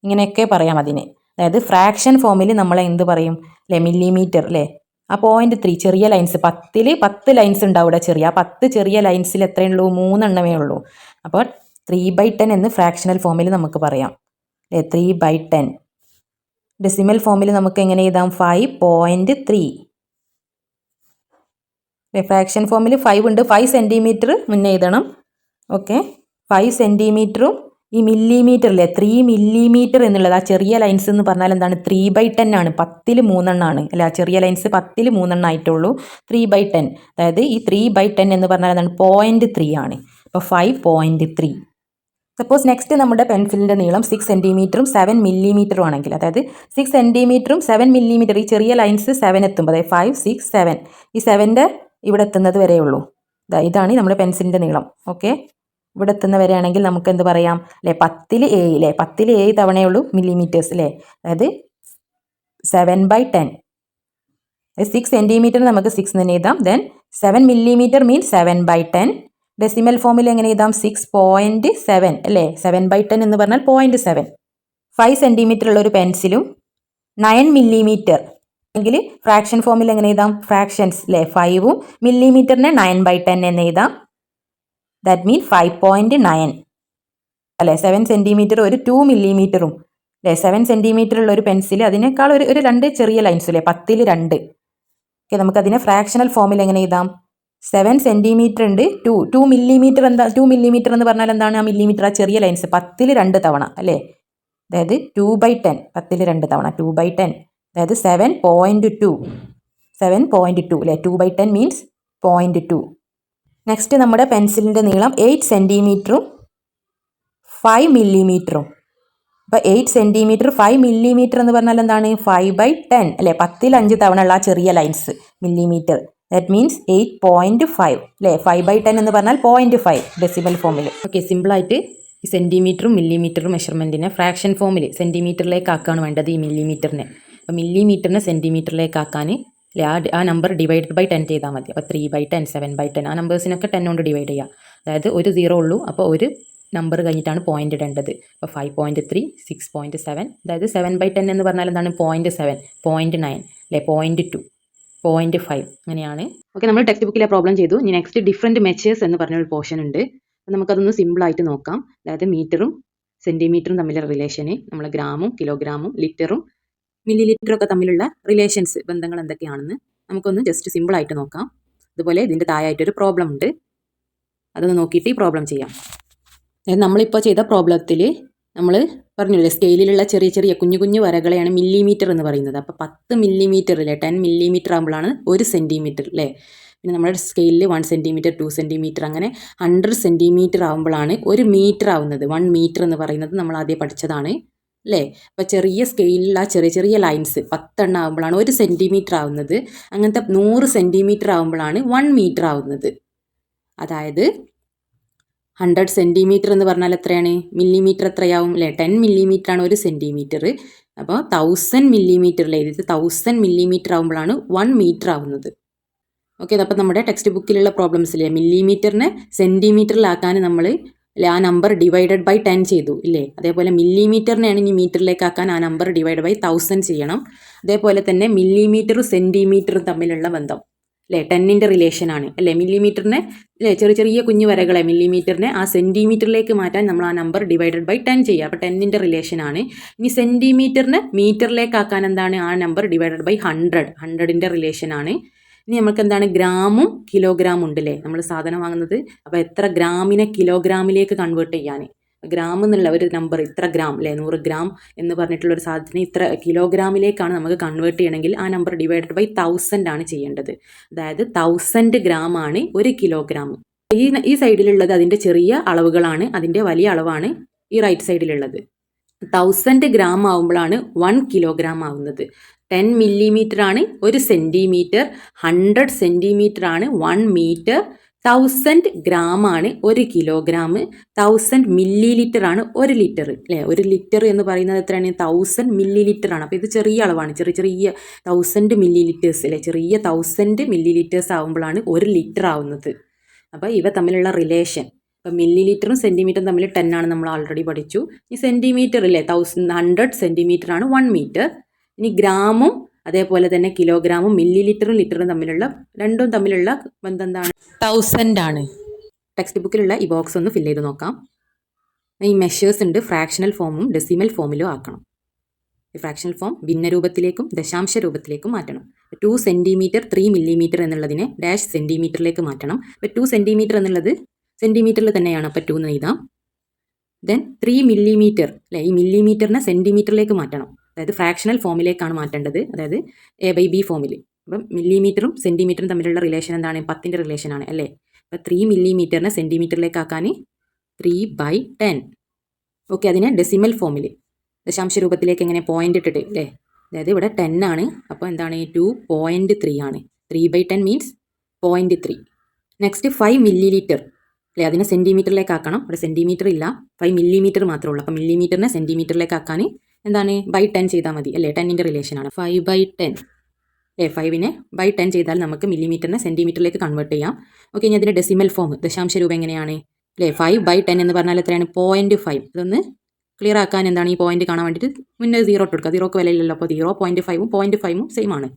ഇങ്ങനെയൊക്കെ പറയാം അതിന്. അതായത് ഫ്രാക്ഷൻ ഫോമിൽ നമ്മൾ എന്ത് പറയും അല്ലേ? മില്ലിമീറ്റർ അല്ലേ? ആ 0.3 ചെറിയ ലൈൻസ്, 10ൽ 10 ലൈൻസ് ഉണ്ടാവും ഇവിടെ ചെറിയ. ആ 10 ചെറിയ ലൈൻസിൽ എത്രയുള്ളൂ? 3 എണ്ണമേ ഉള്ളൂ. അപ്പോൾ 3/10 എന്ന് ഫ്രാക്ഷണൽ ഫോമിൽ നമുക്ക് പറയാം അല്ലേ? 3/10. ഡെസിമൽ ഫോമിൽ നമുക്ക് എങ്ങനെ എഴുതാം? 5.3. ഫ്രാക്ഷൻ ഫോമിൽ 5 ഉണ്ട്. 5 സെൻറ്റിമീറ്റർ മുന്നേ എഴുതണം. ഓക്കെ, 5 സെൻറ്റിമീറ്ററും ഈ മില്ലിമീറ്ററിലെ 3 മില്ലിമീറ്റർ എന്നുള്ളത് ആ ചെറിയ ലൈൻസ് എന്ന് പറഞ്ഞാൽ എന്താണ്? 3/10 ആണ്. 10ൽ 3 എണ്ണമാണ് അല്ലേ? ആ ചെറിയ ലൈൻസ് 10ൽ 3 എണ്ണം ആയിട്ടുള്ളൂ. 3/10, അതായത് ഈ 3/10 എന്ന് പറഞ്ഞാൽ എന്താണ്? 0.3 ആണ്. അപ്പോൾ 5.3. സപ്പോസ് നെക്സ്റ്റ് നമ്മുടെ പെൻസിലിൻ്റെ നീളം 6 സെൻറ്റിമീറ്ററും 7 മില്ലിമീറ്ററും ആണെങ്കിൽ, അതായത് 6 സെൻറ്റിമീറ്ററും 7 മില്ലിമീറ്റർ, ഈ ചെറിയ ലൈൻസ് 7 എത്തുമ്പോൾ, അതായത് 5, 6, 7, ഈ 7ൻ്റെ ഇവിടെ എത്തുന്നത് വരെയുള്ളൂ. ഇതാണ് നമ്മുടെ പെൻസിലിൻ്റെ നീളം. ഓക്കെ, ഇവിടെ എത്തുന്ന വരെയാണെങ്കിൽ നമുക്ക് എന്ത് പറയാം അല്ലേ? 10ൽ 7 അല്ലേ? 10ൽ 7 തവണയുള്ളൂ മില്ലിമീറ്റേഴ്സ് അല്ലേ? അതായത് 7/10. 6 സെൻറ്റിമീറ്റർ നമുക്ക് 6 എന്ന് എഴുതാം. Then 7 millimetre means 7/10. ഡെസിമൽ ഫോമിൽ എങ്ങനെ എഴുതാം? 6.7 അല്ലേ? 7/10 എന്ന് പറഞ്ഞാൽ 0.7. 5 സെൻറ്റിമീറ്റർ ഉള്ള ഒരു പെൻസിലും 9 മില്ലിമീറ്റർ എങ്കിൽ ഫ്രാക്ഷൻ ഫോമിൽ എങ്ങനെ എഴുതാം? ഫ്രാക്ഷൻസ് അല്ലേ? 5ഉം മില്ലിമീറ്ററിനെ 9/10 എന്ന് എഴുതാം. ദാറ്റ് മീൻ 5.9 അല്ലേ? 7 സെൻറ്റിമീറ്റർ ഒരു 2 മില്ലിമീറ്ററും അല്ലേ? 7 സെൻറ്റിമീറ്റർ ഉള്ള ഒരു പെൻസിൽ, അതിനേക്കാൾ ഒരു 2 ചെറിയ ലൈൻസ് അല്ലേ? 10ൽ 2. ഓക്കെ, നമുക്കതിനെ ഫ്രാക്ഷണൽ ഫോമിൽ എങ്ങനെ എഴുതാം? 7 സെൻറ്റിമീറ്റർ ഉണ്ട്, 2 മില്ലിമീറ്റർ. എന്താ 2 മില്ലിമീറ്റർ എന്ന് പറഞ്ഞാൽ എന്താണ്? ആ മില്ലിമീറ്റർ ആ ചെറിയ ലൈൻസ് 10ൽ 2 തവണ അല്ലേ? അതായത് 2/10, 10ൽ 2 തവണ 2/10, അതായത് 7.2 അല്ലേ? 2/10 മീൻസ് 0.2. നെക്സ്റ്റ് നമ്മുടെ പെൻസിലിൻ്റെ നീളം 8 സെൻറ്റിമീറ്ററും 5 മില്ലിമീറ്ററും. അപ്പോൾ 8 സെൻറ്റിമീറ്റർ 5 മില്ലിമീറ്റർ എന്ന് പറഞ്ഞാൽ എന്താണ്? 5/10 അല്ലേ? 10ൽ 5 തവണ ഉള്ള ആ ചെറിയ ലൈൻസ് മില്ലിമീറ്റർ. ദാറ്റ് മീൻസ് 8.5 അല്ലേ? 5/10 എന്ന് പറഞ്ഞാൽ 0.5 ഡെസിമൽ ഫോമിൽ. ഓക്കെ, സിമ്പിളായിട്ട് ഈ സെൻറ്റിമീറ്ററും മില്ലിമീറ്ററും മെഷർമെൻറ്റിനെ ഫ്രാക്ഷൻ ഫോമിൽ സെൻറ്റിമീറ്ററിലേക്ക് ആക്കുകയാണ് വേണ്ടത് ഈ മില്ലിമീറ്ററിനെ. അപ്പോൾ മില്ലിമീറ്ററിനെ സെൻറ്റിമീറ്ററിലേക്ക് ആക്കാൻ അല്ലേ ആ നമ്പർ ഡിവൈഡഡ് ബൈ 10 ചെയ്താൽ മതി. അപ്പോൾ 3/10, 7/10 ആ നമ്പേഴ്സിനൊക്കെ 10 കൊണ്ട് ഡിവൈഡ് ചെയ്യുക. അതായത് ഒരു 0 ഉള്ളൂ, അപ്പോൾ ഒരു നമ്പർ കഴിഞ്ഞിട്ടാണ് പോയിന്റ് ഇടേണ്ടത്. അപ്പോൾ 5.3, 6.7, അതായത് 7/10 എന്ന് പറഞ്ഞാൽ എന്താണ്? 0.7, 0.9 അല്ലേ? 0.2, 0.5 അങ്ങനെയാണ്. ഓക്കെ, നമ്മൾ ടെക്സ്റ്റ് ബുക്കിലെ പ്രോബ്ലം ചെയ്തു. ഇനി നെക്സ്റ്റ് ഡിഫറെൻറ്റ് മെച്ചേഴ്സ് എന്ന് പറഞ്ഞൊരു പോർഷൻ ഉണ്ട്. അപ്പോൾ നമുക്കതൊന്ന് സിമ്പിളായിട്ട് നോക്കാം. അതായത് മീറ്ററും സെൻറ്റിമീറ്ററും തമ്മിലുള്ള റിലേഷന്, നമ്മൾ ഗ്രാമും കിലോഗ്രാമും ലിറ്ററും മില്ലി ലിറ്ററും ഒക്കെ തമ്മിലുള്ള റിലേഷൻസ്, ബന്ധങ്ങൾ എന്തൊക്കെയാണെന്ന് നമുക്കൊന്ന് ജസ്റ്റ് സിമ്പിളായിട്ട് നോക്കാം. അതുപോലെ ഇതിൻ്റെ താഴായിട്ടൊരു പ്രോബ്ലം ഉണ്ട്, അതൊന്ന് നോക്കിയിട്ട് ഈ പ്രോബ്ലം ചെയ്യാം. നമ്മളിപ്പോൾ ചെയ്ത പ്രോബ്ലത്തിൽ നമ്മൾ പറഞ്ഞില്ലേ സ്കെയിലിലുള്ള ചെറിയ ചെറിയ കുഞ്ഞു കുഞ്ഞു വരകളെയാണ് മില്ലിമീറ്റർ എന്ന് പറയുന്നത്. അപ്പോൾ 10 മില്ലിമീറ്റർ അല്ലേ? 10 മില്ലിമീറ്റർ ആകുമ്പോഴാണ് 1 സെൻറ്റിമീറ്റർ അല്ലേ? പിന്നെ നമ്മുടെ സ്കെയിലിൽ 1 സെൻറ്റിമീറ്റർ 2 സെൻറ്റിമീറ്റർ അങ്ങനെ 100 സെൻറ്റിമീറ്റർ ആകുമ്പോഴാണ് 1 മീറ്റർ ആവുന്നത്. 1 മീറ്റർ എന്ന് പറയുന്നത് നമ്മൾ ആദ്യം പഠിച്ചതാണ്. അല്ലേ? അപ്പോൾ ചെറിയ സ്കെയിലുള്ള ചെറിയ ചെറിയ ലൈൻസ് 10 ആകുമ്പോഴാണ് 1 സെൻറ്റിമീറ്റർ ആവുന്നത്. അങ്ങനത്തെ 100 സെൻറ്റിമീറ്റർ ആകുമ്പോഴാണ് 1 മീറ്റർ ആവുന്നത്. അതായത് 100 സെൻറ്റിമീറ്റർ എന്ന് പറഞ്ഞാൽ എത്രയാണ്? മില്ലിമീറ്റർ എത്രയാവും അല്ലേ? 10 മില്ലിമീറ്റർ ആണ് 1 സെൻറ്റിമീറ്റർ. അപ്പോൾ 1000 മില്ലിമീറ്ററിൽ എഴുതിയിട്ട് 1000 മില്ലിമീറ്റർ ആകുമ്പോഴാണ് 1 മീറ്റർ ആവുന്നത്. ഓക്കെ, അപ്പോൾ നമ്മുടെ ടെക്സ്റ്റ് ബുക്കിലുള്ള പ്രോബ്ലംസിലെ മില്ലിമീറ്ററിനെ സെൻറ്റിമീറ്ററിലാക്കാൻ നമ്മൾ ആ നമ്പർ ഡിവൈഡഡ് ബൈ 10 ചെയ്തു ഇല്ലേ? അതേപോലെ മില്ലിമീറ്ററിനെയാണ് ഇനി മീറ്ററിലേക്കാക്കാൻ ആ നമ്പർ ഡിവൈഡ് ബൈ 1000 ചെയ്യണം. അതേപോലെ തന്നെ മില്ലിമീറ്ററും സെൻറ്റിമീറ്ററും തമ്മിലുള്ള ബന്ധം അല്ലേ? 10ൻ്റെ റിലേഷനാണ് അല്ലേ? മില്ലിമീറ്ററിനെ അല്ലേ ചെറിയ ചെറിയ കുഞ്ഞു വരകളെ മില്ലിമീറ്ററിനെ ആ സെൻറ്റിമീറ്ററിലേക്ക് മാറ്റാൻ നമ്മൾ ആ നമ്പർ ഡിവൈഡഡ് ബൈ 10 ചെയ്യുക. അപ്പോൾ 10ൻ്റെ റിലേഷനാണ്. ഇനി സെൻറ്റിമീറ്ററിനെ മീറ്ററിലേക്കാക്കാൻ എന്താണ്? ആ നമ്പർ ഡിവൈഡഡ് ബൈ 100ൻ്റെ റിലേഷനാണ്. ഇനി നമുക്ക് എന്താണ്? ഗ്രാമും കിലോഗ്രാമും ഉണ്ടല്ലേ നമ്മൾ സാധനം വാങ്ങുന്നത്. അപ്പോൾ എത്ര ഗ്രാമിനെ കിലോഗ്രാമിലേക്ക് കൺവേർട്ട് ചെയ്യാൻ, ഗ്രാം എന്നുള്ള ഒരു നമ്പർ ഇത്ര ഗ്രാം അല്ലേ, 100 ഗ്രാം എന്ന് പറഞ്ഞിട്ടുള്ളൊരു സാധനത്തിന് ഇത്ര കിലോഗ്രാമിലേക്കാണ് നമുക്ക് കൺവേർട്ട് ചെയ്യണമെങ്കിൽ ആ നമ്പർ ഡിവൈഡഡ് ബൈ 1000 ആണ് ചെയ്യേണ്ടത്. അതായത് 1000 ഗ്രാം ആണ് 1 കിലോഗ്രാം. ഈ സൈഡിലുള്ളത് അതിൻ്റെ ചെറിയ അളവുകളാണ്, അതിൻ്റെ വലിയ അളവാണ് ഈ റൈറ്റ് സൈഡിലുള്ളത്. 1000 ഗ്രാം ആവുമ്പോഴാണ് 1 കിലോഗ്രാം ആവുന്നത്. 10 മില്ലിമീറ്റർ ആണ് 1 സെൻറ്റിമീറ്റർ. 100 സെൻറ്റിമീറ്റർ ആണ് 1 മീറ്റർ. 1000 ഗ്രാം ആണ് 1 കിലോഗ്രാം. 1000 മില്ലി ലിറ്റർ ആണ് 1 ലിറ്റർ അല്ലേ? 1 ലിറ്റർ എന്ന് പറയുന്നത് എത്രയാണ്? 1000 മില്ലി ലിറ്റർ ആണ്. അപ്പോൾ ഇത് ചെറിയ അളവാണ്, ചെറിയ ചെറിയ 1000 മില്ലി ലിറ്റേഴ്സ് അല്ലേ? ചെറിയ 1000 മില്ലി ലിറ്റേഴ്സ് ആവുമ്പോഴാണ് 1 ലിറ്റർ ആവുന്നത്. അപ്പോൾ ഇവ തമ്മിലുള്ള റിലേഷൻ, ഇപ്പോൾ മില്ലി ലിറ്ററും സെൻറ്റിമീറ്ററും തമ്മിൽ 10 ആണ് നമ്മൾ ഓൾറെഡി പഠിച്ചു. ഈ സെൻറ്റിമീറ്റർ ഇല്ലേ 100 സെൻറ്റിമീറ്റർ ആണ് 1 മീറ്റർ. ഇനി ഗ്രാമും അതേപോലെ തന്നെ കിലോഗ്രാമും മില്ലി ലിറ്ററും ലിറ്ററും രണ്ടും തമ്മിലുള്ള ബന്ധം എന്താണ്? 1000 ആണ്. ടെക്സ്റ്റ് ബുക്കിലുള്ള ഈ ബോക്സ് ഒന്ന് ഫില്ല് ചെയ്ത് നോക്കാം. ഈ മെഷേഴ്സ് ഉണ്ട്, ഫ്രാക്ഷണൽ ഫോമും ഡെസിമൽ ഫോമിലും ആക്കണം. ഈ ഫ്രാക്ഷണൽ ഫോം ഭിന്നരൂപത്തിലേക്കും ദശാംശ രൂപത്തിലേക്കും മാറ്റണം. 2 സെൻറ്റിമീറ്റർ 3 മില്ലിമീറ്റർ എന്നുള്ളതിനെ ഡാഷ് സെൻറ്റിമീറ്ററിലേക്ക് മാറ്റണം. അപ്പോൾ 2 സെൻറ്റിമീറ്റർ എന്നുള്ളത് സെൻറ്റിമീറ്ററിൽ തന്നെയാണ്, അപ്പോൾ 2 എന്ന് എഴുതാം. ദെൻ 3 മില്ലിമീറ്റർ അല്ലേ, ഈ മില്ലിമീറ്ററിനെ സെൻറ്റിമീറ്ററിലേക്ക് മാറ്റണം. അതായത് ഫ്രാക്ഷണൽ ഫോമിലേക്കാണ് മാറ്റേണ്ടത്, അതായത് A/B ഫോമിൽ. അപ്പം മില്ലിമീറ്ററും സെൻറ്റിമീറ്ററും തമ്മിലുള്ള റിലേഷൻ എന്താണ്? 10ൻ്റെ റിലേഷനാണ് അല്ലേ? അപ്പോൾ 3 മില്ലിമീറ്ററിനെ സെൻറ്റിമീറ്ററിലേക്ക് ആക്കാൻ 3/10. ഓക്കെ, അതിനെ ഡെസിമൽ ഫോമിൽ ദശാംശ രൂപത്തിലേക്ക് എങ്ങനെ? പോയിൻ്റ് ഇട്ടിട്ട് അല്ലേ? അതായത് ഇവിടെ 10 ആണ്, അപ്പോൾ എന്താണ്? 2.3 ആണ്. 3/10 മീൻസ് 0.3. നെക്സ്റ്റ് 5 മില്ലി ലിറ്റർ അല്ലേ, അതിനെ സെൻറ്റിമീറ്ററിലേക്ക് ആക്കണം. ഇവിടെ സെൻറ്റിമീറ്റർ ഇല്ല, 5 മില്ലിമീറ്റർ മാത്രമേ ഉള്ളൂ. അപ്പോൾ മില്ലിമീറ്ററിനെ സെൻറ്റിമീറ്ററിലേക്ക് ആക്കാൻ എന്താണ്? ബൈ 10 ചെയ്താൽ മതി അല്ലേ? 10ൻ്റെ റിലേഷനാണ്. 5/10 അല്ലേ? 5നെ ബൈ 10 ചെയ്താൽ നമുക്ക് മില്ലിമീറ്ററിനെ സെൻറ്റിമീറ്ററിലേക്ക് കൺവേർട്ട് ചെയ്യാം. ഓക്കെ, ഇനി അതിൻ്റെ ഡെസിമൽ ഫോം ദശാംശ രൂപം എങ്ങനെയാണ് അല്ലേ? 5/10 എന്ന് പറഞ്ഞാൽ എത്രയാണ്? 0.5. അതൊന്ന് ക്ലിയർ ആക്കാൻ എന്താണ്? ഈ പോയിന്റ് കാണാൻ വേണ്ടിയിട്ട് മുന്നേ 0 ഇട്ട് കൊടുക്കുക. 0ക്ക് വിലയില്ലല്ലോ, അപ്പോൾ 0.5ഉം 0.5ഉം സെയിം ആണ്.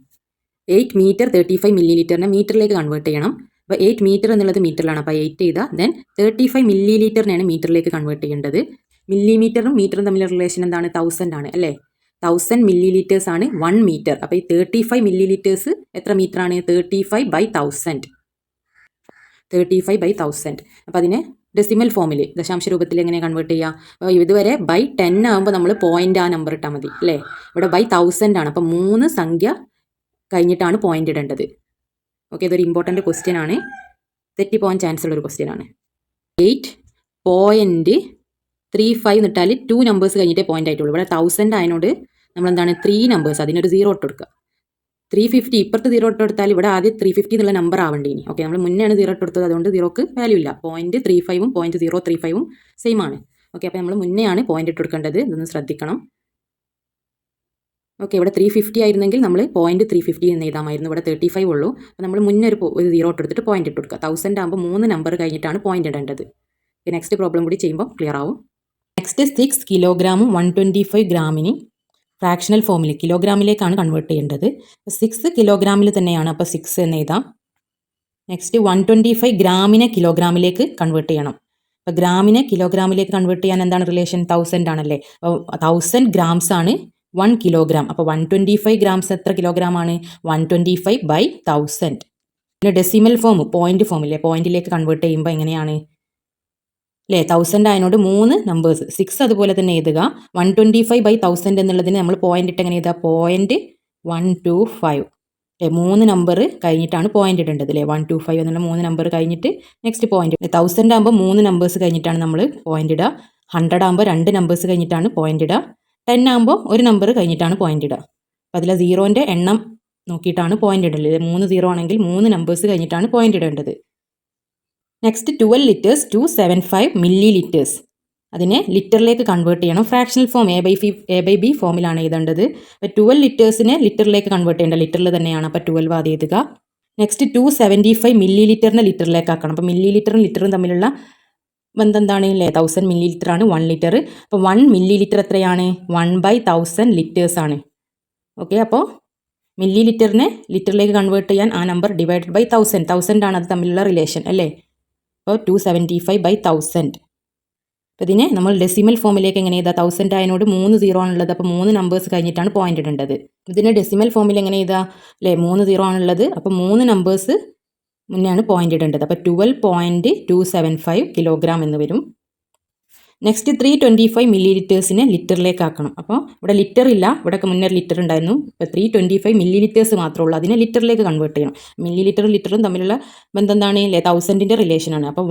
8 മീറ്റർ 35 മില്ലി ലിറ്ററിനെ മീറ്ററിലേക്ക് കൺവേർട്ട് ചെയ്യണം. അപ്പോൾ 8 മീറ്റർ എന്നുള്ളത് മീറ്ററിലാണ്, അപ്പോൾ 8 ചെയ്താൽ ദെൻ 35 മില്ലി ലിറ്ററിനെയാണ് മീറ്ററിലേക്ക് കൺവേർട്ട് ചെയ്യേണ്ടത്. മില്ലിമീറ്ററും മീറ്ററും തമ്മിലുള്ള റിലേഷൻ എന്താണ്? 1000 ആണ് അല്ലേ? 1000 മില്ലി ലിറ്റേഴ്സ് ആണ് 1 മീറ്റർ. അപ്പോൾ ഈ 35 മില്ലി ലിറ്റേഴ്സ് എത്ര മീറ്റർ ആണ്? 35/1000. 35/1000. അപ്പോൾ അതിനെ ഡെസിമൽ ഫോമിൽ ദശാംശ രൂപത്തിൽ എങ്ങനെ കൺവേർട്ട് ചെയ്യുക? അപ്പോൾ ഇതുവരെ ബൈ 10 ആകുമ്പോൾ നമ്മൾ പോയിൻ്റ് ആ നമ്പർ ഇട്ടാൽ മതി അല്ലേ? ഇവിടെ ബൈ 1000 ആണ്, അപ്പോൾ 3 സംഖ്യ കഴിഞ്ഞിട്ടാണ് പോയിൻ്റ് ഇടേണ്ടത്. ഓക്കെ, ഇതൊരു ഇമ്പോർട്ടൻ്റ് ക്വസ്റ്റ്യൻ ആണ്, തെറ്റിപ്പോകാൻ ചാൻസ് ഉള്ളൊരു ക്വസ്റ്റ്യൻ ആണ്. 8.35 എന്നിട്ടാൽ 2 നമ്പേഴ്സ് കഴിഞ്ഞിട്ടേ പോയിൻ്റ് ആയിട്ടുള്ളൂ. ഇവിടെ 1000 ആയതിനോട് നമ്മളെന്താണ് 3 നമ്പേഴ്സ്, അതിനൊരു 0 ഇട്ട് കൊടുക്കുക. 350 ഇപ്പുറത്ത് 0 ഇട്ട് കൊടുത്താൽ ഇവിടെ ആദ്യം 350 എന്നുള്ള നമ്പർ ആവേണ്ടി ഇനി. ഓക്കെ, നമ്മൾ മുന്നെയാണ് 0 ഇട്ട് കൊടുത്തത്, അതുകൊണ്ട് 0ക്ക് വാല്യൂ ഇല്ല. 0.35ഉം 0.035ഉം സെയിം ആണ്. ഓക്കെ, അപ്പോൾ നമ്മൾ മുന്നെയാണ് പോയിൻ്റ് ഇട്ട് കൊടുക്കേണ്ടത്, ഇതൊന്ന് ശ്രദ്ധിക്കണം. ഓക്കെ, ഇവിടെ 350 ആയിരുന്നെങ്കിൽ നമ്മൾ 0.350 എന്ന് എഴുതാമായിരുന്നു. ഇവിടെ 35 ഉള്ളൂ, അപ്പോൾ നമ്മൾ മുന്നേ ഒരു 0 ഇട്ട് കൊടുത്തിട്ട് പോയിൻ്റ് ഇട്ട് കൊടുക്കുക. 1000 ആകുമ്പോൾ 3 നമ്പർ കഴിഞ്ഞിട്ടാണ് പോയിൻ്റ് ഇടേണ്ടത്. നെക്സ്റ്റ് പ്രോബ്ലം കൂടി ചെയ്യുമ്പോൾ ക്ലിയർ ആവും. നെക്സ്റ്റ് 6 കിലോഗ്രാമും 125 ഗ്രാമിന് ഫ്രാക്ഷണൽ ഫോമിൽ കിലോഗ്രാമിലേക്കാണ് കൺവേർട്ട് ചെയ്യേണ്ടത്. 6 കിലോഗ്രാമിൽ തന്നെയാണ്, അപ്പോൾ 6 എന്ന് എഴുതാം. നെക്സ്റ്റ് 125 ഗ്രാമിനെ കിലോഗ്രാമിലേക്ക് കൺവേർട്ട് ചെയ്യണം. അപ്പോൾ ഗ്രാമിനെ കിലോഗ്രാമിലേക്ക് കൺവേർട്ട് ചെയ്യാൻ എന്താണ് റിലേഷൻ? 1000 ആണല്ലേ? അപ്പോൾ 1000 ഗ്രാംസ് ആണ് 1 കിലോഗ്രാം. അപ്പോൾ 125 ഗ്രാംസ് എത്ര കിലോഗ്രാം ആണ്? 125/1000. പിന്നെ ഡെസിമൽ ഫോം പോയിന്റ് ഫോമില്ലേ, പോയിന്റിലേക്ക് കൺവേർട്ട് ചെയ്യുമ്പോൾ എങ്ങനെയാണ് അല്ലേ? 1000 ആയതിനോട് 3 നമ്പേഴ്സ്, 6 അതുപോലെ തന്നെ എഴുതുക. 125/1000 എന്നുള്ളതിന് നമ്മൾ പോയിന്റ് ഇട്ട് എങ്ങനെ എഴുതുക? 0.125 അല്ലേ? 3 നമ്പർ കഴിഞ്ഞിട്ടാണ് പോയിന്റ് ഇടേണ്ടത് അല്ലേ? 125 എന്നുള്ള 3 നമ്പർ കഴിഞ്ഞിട്ട് നെക്സ്റ്റ് പോയിന്റ്. 1000 ആകുമ്പോൾ 3 നമ്പേഴ്സ് കഴിഞ്ഞിട്ടാണ് നമ്മൾ പോയിന്റ് ഇടുക. 100 ആകുമ്പോൾ 2 നമ്പേഴ്സ് കഴിഞ്ഞിട്ടാണ് പോയിന്റ് ഇടുക. 10 ആകുമ്പോൾ ഒരു നമ്പർ കഴിഞ്ഞിട്ടാണ് പോയിന്റ് ഇടുക. അപ്പോൾ അതിലെ സീറോൻ്റെ എണ്ണം നോക്കിയിട്ടാണ് പോയിന്റ് ഇടേണ്ടത്. 3 സീറോ ആണെങ്കിൽ 3 നമ്പേഴ്സ് കഴിഞ്ഞിട്ടാണ് പോയിന്റ് ഇടേണ്ടത്. Next 12 litres 275 millilitres. അതിനെ ലിറ്ററിലേക്ക് കൺവേർട്ട് ചെയ്യണം. Fractional form A by B ഫോമിലാണ് എഴുതേണ്ടത്. അപ്പോൾ 12 ലിറ്റേഴ്സിനെ ലിറ്ററിലേക്ക് കൺവേർട്ട് ചെയ്യേണ്ട, ലിറ്ററിൽ തന്നെയാണ്. അപ്പോൾ 12 ആദ്യം എഴുതുക. നെക്സ്റ്റ് 275 മില്ലി ലിറ്ററിനെ ലിറ്ററിലേക്ക് ആക്കണം. അപ്പോൾ മില്ലി ലിറ്ററും ലിറ്ററും തമ്മിലുള്ള ബന്ധം എന്താണ് അല്ലേ? 1000 മില്ലി ലിറ്റർ ആണ് 1 ലിറ്റർ. അപ്പോൾ 1 മില്ലി ലിറ്റർ എത്രയാണ്? 1/1000 ലിറ്റേഴ്സ് ആണ്. ഓക്കെ, അപ്പോൾ മില്ലി ലിറ്ററിനെ ലിറ്ററിലേക്ക് കൺവേർട്ട് ചെയ്യാൻ ആ നമ്പർ ഡിവൈഡഡ് ബൈ 1000 ആണ് അത് തമ്മിലുള്ള റിലേഷൻ അല്ലേ? അപ്പോൾ 275/1000. അപ്പോൾ ഇതിനെ നമ്മൾ ഡെസിമൽ ഫോമിലേക്ക് എങ്ങനെ എഴുതാം? 1000 ആയതിനോട് 3 സീറോ ആണുള്ളത്. അപ്പോൾ 3 നമ്പേഴ്സ് കഴിഞ്ഞിട്ടാണ് പോയിന്റ് ഇടേണ്ടത്. ഇതിനെ ഡെസിമൽ ഫോമിൽ എങ്ങനെ എഴുതാം അല്ലേ? 3 സീറോ ആണുള്ളത്. അപ്പോൾ 3 നമ്പേഴ്സ് മുന്നെയാണ് പോയിന്റ് ഇടേണ്ടത്. അപ്പോൾ 12.275 കിലോഗ്രാം എന്ന് വരും. നെക്സ്റ്റ് 325 മില്ലി ലിറ്റേഴ്സിനെ ലിറ്ററിലേക്ക് ആക്കണം. അപ്പോൾ ഇവിടെ ലിറ്റർ ഇല്ല, ഇവിടെ മുന്നേ ലിറ്റർ ഉണ്ടായിരുന്നു. ഇപ്പോൾ 325 മില്ലി ലിറ്റേഴ്സ് മാത്രമേ ഉള്ളൂ. അതിനെ ലിറ്ററിലേക്ക് കൺവേർട്ട് ചെയ്യണം. മില്ലി ലിറ്ററും ലിറ്ററും തമ്മിലുള്ള ബന്ധം എന്താണ് അല്ലേ? 1000ൻ്റെ റിലേഷനാണ്. അപ്പോൾ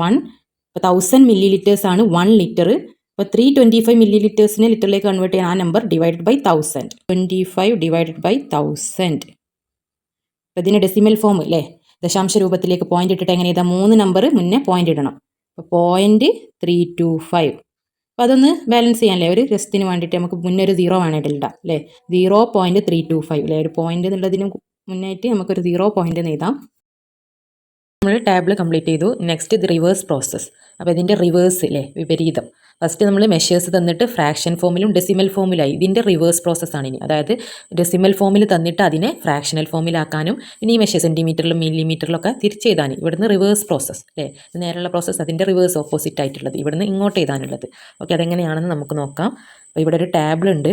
1000 മില്ലി ലിറ്റേഴ്സ് ആണ് 1 ലിറ്റർ. അപ്പോൾ 325 മില്ലി ലിറ്റേഴ്സിനെ ലിറ്ററിലേക്ക് കൺവേർട്ട് ചെയ്യാൻ ആ number divided by 1000. 25 divided by 1000. അപ്പോൾ ഇതിന് ഡെസിമൽ ഫോം അല്ലേ? ദശാംശ രൂപത്തിലേക്ക് പോയിന്റ് ഇട്ടിട്ട് എങ്ങനെ ചെയ്താൽ 3 നമ്പർ മുന്നേ പോയിന്റ് ഇടണം. അപ്പോൾ 0.325. അപ്പോൾ അതൊന്ന് ബാലൻസ് ചെയ്യാനല്ലേ, ഒരു രസത്തിന് വേണ്ടിയിട്ട് നമുക്ക് മുന്നേ ഒരു സീറോ വേണം ഇടാം അല്ലേ? 0.325 അല്ലേ? ഒരു പോയിന്റ് എന്നുള്ളതിന് മുന്നായിട്ട് നമുക്കൊരു 0 പോയിന്റ് എഴുതാം. നമ്മൾ ടേബിൾ കംപ്ലീറ്റ് ചെയ്തു. നെക്സ്റ്റ് ഇത് റിവേഴ്സ് പ്രോസസ്സ്. അപ്പോൾ ഇതിൻ്റെ റിവേഴ്സ് അല്ലേ? വിപരീതം. ഫസ്റ്റ് നമ്മൾ മെഷേഴ്സ് തന്നിട്ട് ഫ്രാക്ഷൻ ഫോമിലും ഡെസിമൽ ഫോമിലായി. ഇതിൻ്റെ റിവേഴ്സ് പ്രോസസ്സാണ് ഇനി. അതായത് ഡെസിമൽ ഫോമിൽ തന്നിട്ട് അതിനെ ഫ്രാക്ഷണൽ ഫോമിലാക്കാനും ഇനി ഈ മെഷർ സെൻറ്റിമീറ്ററിലും മില്ലിമീറ്ററിലൊക്കെ തിരിച്ച് എഴുതാനും. ഇവിടുന്ന് റിവേഴ്സ് പ്രോസസ്സ് അല്ലേ? ഇത് നേരെയുള്ള പ്രോസസ്സ്, അതിൻ്റെ റിവേഴ്സ് ഓപ്പോസിറ്റ് ആയിട്ടുള്ളത് ഇവിടുന്ന് ഇങ്ങോട്ട് എഴുതാനുള്ളത്. ഓക്കെ, അതെങ്ങനെയാണെന്ന് നമുക്ക് നോക്കാം. അപ്പോൾ ഇവിടെ ഒരു ടേബിൾ ഉണ്ട്.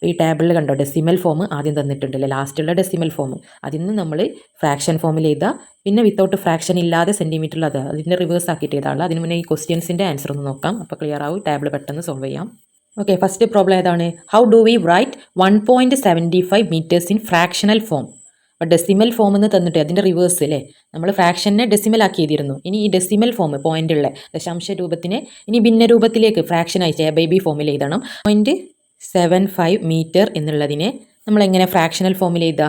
ഈ ടേബിളിൽ കണ്ടോ ഡെസിമൽ ഫോം ആദ്യം തന്നിട്ടുണ്ടല്ലേ? ലാസ്റ്റുള്ള ഡെസിമൽ ഫോം. അതിൽ നിന്ന് നമ്മൾ ഫ്രാക്ഷൻ ഫോമിൽ എഴുതുക. പിന്നെ വിത്തൗട്ട് ഫ്രാക്ഷൻ ഇല്ലാതെ സെൻറ്റിമീറ്ററിൽ അതിൻ്റെ റിവേഴ്സ് ആക്കിയിട്ട് എഴുതാറുള്ള. അതിന് മുന്നേ ഈ ക്വസ്റ്റ്യൻസിൻ്റെ ആൻസർ ഒന്ന് നോക്കാം. അപ്പോൾ ക്ലിയർ ആവും. ടേബിൾ പെട്ടെന്ന് സോൾവ് ചെയ്യാം. ഓക്കെ, ഫസ്റ്റ് പ്രോബ്ലം ഏതാണ്? How do we write 1.75 metres in fractional form? അപ്പോൾ ഡെസിമൽ ഫോം എന്ന് തന്നിട്ട് അതിൻ്റെ റിവേഴ്സ് അല്ലേ? നമ്മൾ ഫ്രാക്ഷനെ ഡെസിമൽ ആക്കി എഴുതിയിരുന്നു. ഇനി ഈ ഡെസിമൽ ഫോം പോയിൻ്റുള്ള ദശാംശ രൂപത്തിനെ ഇനി ഭിന്ന രൂപത്തിലേക്ക് ഫ്രാക്ഷൻ അയച്ച് A/B ഫോമിൽ എഴുതണം. 0.75 മീറ്റർ എന്നുള്ളതിനെ നമ്മൾ എങ്ങനെ ഫ്രാക്ഷണൽ ഫോമിൽ എഴുതുക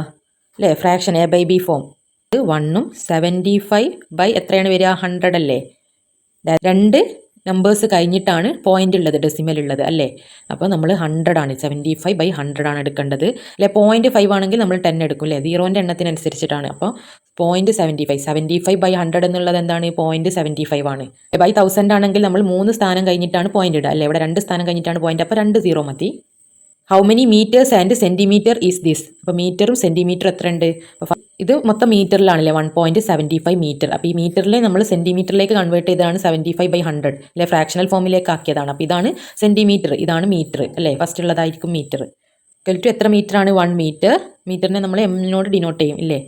അല്ലേ? Fraction A/B form. 1ഉം 75 എത്രയാണ് വരിക? 100 അല്ലേ? 2 നമ്പേഴ്സ് കഴിഞ്ഞിട്ടാണ് പോയിന്റ് ഉള്ളത്, ഡെസിമൽ ഉള്ളത് അല്ലേ? അപ്പോൾ നമ്മൾ 100 ആണ്, 75/100 ആണ് എടുക്കേണ്ടത് അല്ലേ? 0.5 ആണെങ്കിൽ നമ്മൾ 10 എടുക്കും അല്ലേ? സീറോൻ്റെ എണ്ണത്തിനനുസരിച്ചിട്ടാണ്. അപ്പോൾ 0.75 എന്നുള്ളത് എന്താണ്? 0.75 ആണ്. ബൈ 1000 ആണെങ്കിൽ നമ്മൾ 3 സ്ഥാനം കഴിഞ്ഞിട്ടാണ് പോയിന്റ് ഇടുക അല്ലേ? ഇവിടെ 2 സ്ഥാനം കഴിഞ്ഞിട്ടാണ് പോയിന്റ്. അപ്പോൾ 2 സീറോ മതി. How many metres and centimetre is this? അപ്പോൾ മീറ്ററും സെൻറ്റിമീറ്റർ എത്ര ഉണ്ട്? അപ്പോൾ ഇത് മൊത്തം മീറ്ററിലാണല്ലേ? 1.75 മീറ്റർ. അപ്പോൾ ഈ മീറ്ററിലെ നമ്മൾ സെൻറ്റിമീറ്ററിലേക്ക് കൺവേർട്ട് ചെയ്തതാണ് 75/100 അല്ലേ? ഫ്രാക്ഷണൽ ഫോമിലേക്ക് ആക്കിയതാണ്. അപ്പോൾ ഇതാണ് സെൻറ്റിമീറ്റർ, ഇതാണ് മീറ്റർ അല്ലേ? ഫസ്റ്റ് ഉള്ളതായിരിക്കും മീറ്റർ. കെൽറ്റു എത്ര മീറ്ററാണ്? 1 മീറ്റർ. മീറ്ററിനെ നമ്മൾ എമ്മിനോട് ഡിനോട്ട് ചെയ്യും ഇല്ലേ?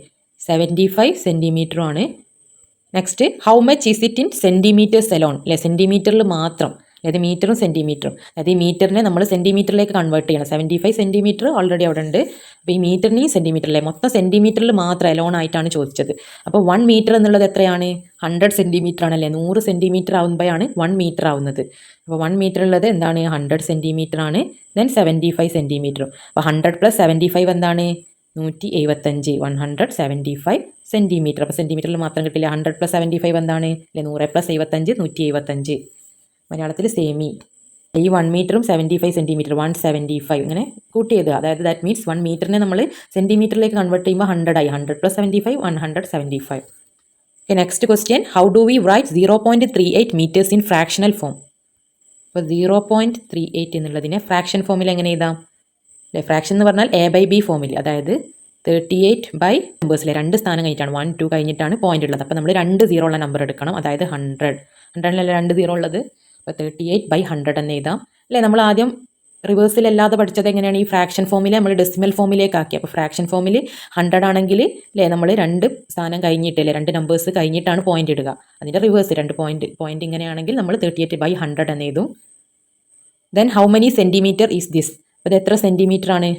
75 സെൻറ്റിമീറ്ററുമാണ്. Next how much is it in centimetres alone അല്ലേ? സെൻറ്റിമീറ്ററിൽ മാത്രം, അതായത് മീറ്ററും സെൻറ്റിമീറ്ററും. അതായത് ഈ മീറ്ററിനെ നമ്മൾ സെൻറ്റിമീറ്ററിലേക്ക് കൺവേർട്ട് ചെയ്യണം. 75 സെൻറ്റിമീറ്റർ ഓൾറെഡി അവിടെ ഉണ്ട്. അപ്പോൾ ഈ മീറ്ററിന് സെൻറ്റിമീറ്ററിലെ മൊത്തം സെൻറ്റിമീറ്ററിൽ മാത്രം എലോൺ ആയിട്ടാണ് ചോദിച്ചത്. അപ്പോൾ 1 മീറ്റർ എന്നുള്ളത് എത്രയാണ്? 100 സെൻറ്റിമീറ്റർ ആണല്ലേ? 100 സെൻറ്റിമീറ്റർ ആവുമ്പോഴാണ് 1 മീറ്റർ ആവുന്നത്. അപ്പോൾ 1 മീറ്റർ ഉള്ളത് എന്താണ്? 100 സെൻറ്റിമീറ്റർ ആണ്. ദെൻ 75 സെൻറ്റിമീറ്ററും. അപ്പോൾ 100 + 75 എന്താണ്? 175. 175 സെൻറ്റിമീറ്റർ. അപ്പോൾ സെൻറ്റിമീറ്ററിൽ മാത്രം കിട്ടില്ല. 100 + 75 എന്താണ് അല്ലേ? 100 + 75 175. മലയാളത്തിൽ സെമി. ഈ 1 മീറ്ററും 75 സെൻറ്റിമീറ്റർ 175 ഇങ്ങനെ കൂട്ടി എഴുതുക. അതായത് ദാറ്റ് മീൻസ് 1 മീറ്ററിനെ നമ്മൾ സെൻറ്റിമീറ്ററിലേക്ക് കൺവേർട്ട് ചെയ്യുമ്പോൾ 100 ആയി. 100 + 75 175. Okay, next question. How do we write 0.38 metres in fractional form? അപ്പോൾ 0.38 എന്നുള്ളതിനെ ഫ്രാക്ഷൻ ഫോമിൽ എങ്ങനെ എഴുതാം അല്ലേ? ഫ്രാക്ഷൻ എന്ന് പറഞ്ഞാൽ A/B ഫോമിൽ. അതായത് 38 നമ്പേഴ്സിലെ 2 സ്ഥാനം കഴിഞ്ഞിട്ടാണ് 1 2 കഴിഞ്ഞിട്ടാണ് പോയിന്റ് ഉള്ളത്. അപ്പോൾ നമ്മൾ 2 സീറോ ഉള്ള നമ്പർ എടുക്കണം. അതായത് 100 2 സീറോ ഉള്ളത്. അപ്പോൾ 38/100 എന്ന് എഴുതാം അല്ലേ? നമ്മൾ ആദ്യം റിവേഴ്സിലല്ലാതെ പഠിച്ചത് എങ്ങനെയാണ്? ഈ ഫ്രാക്ഷൻ ഫോമിൽ നമ്മൾ ഡെസിമൽ ഫോമിലേക്ക് ആക്കി. അപ്പോൾ ഫ്രാക്ഷൻ ഫോമിൽ 100 ആണെങ്കിൽ അല്ലേ നമ്മൾ 2 സ്ഥാനം കഴിഞ്ഞിട്ടല്ലേ, 2 നമ്പേഴ്സ് കഴിഞ്ഞിട്ടാണ് പോയിന്റ് ഇടുക. അതിൻ്റെ റിവേഴ്സ് 2 പോയിന്റ് ഇങ്ങനെയാണെങ്കിൽ നമ്മൾ 38/100 എന്ന് എഴുതും. Then how many centimetre is this? അപ്പോൾ ഇത് എത്ര സെൻറ്റിമീറ്റർ ആണ്?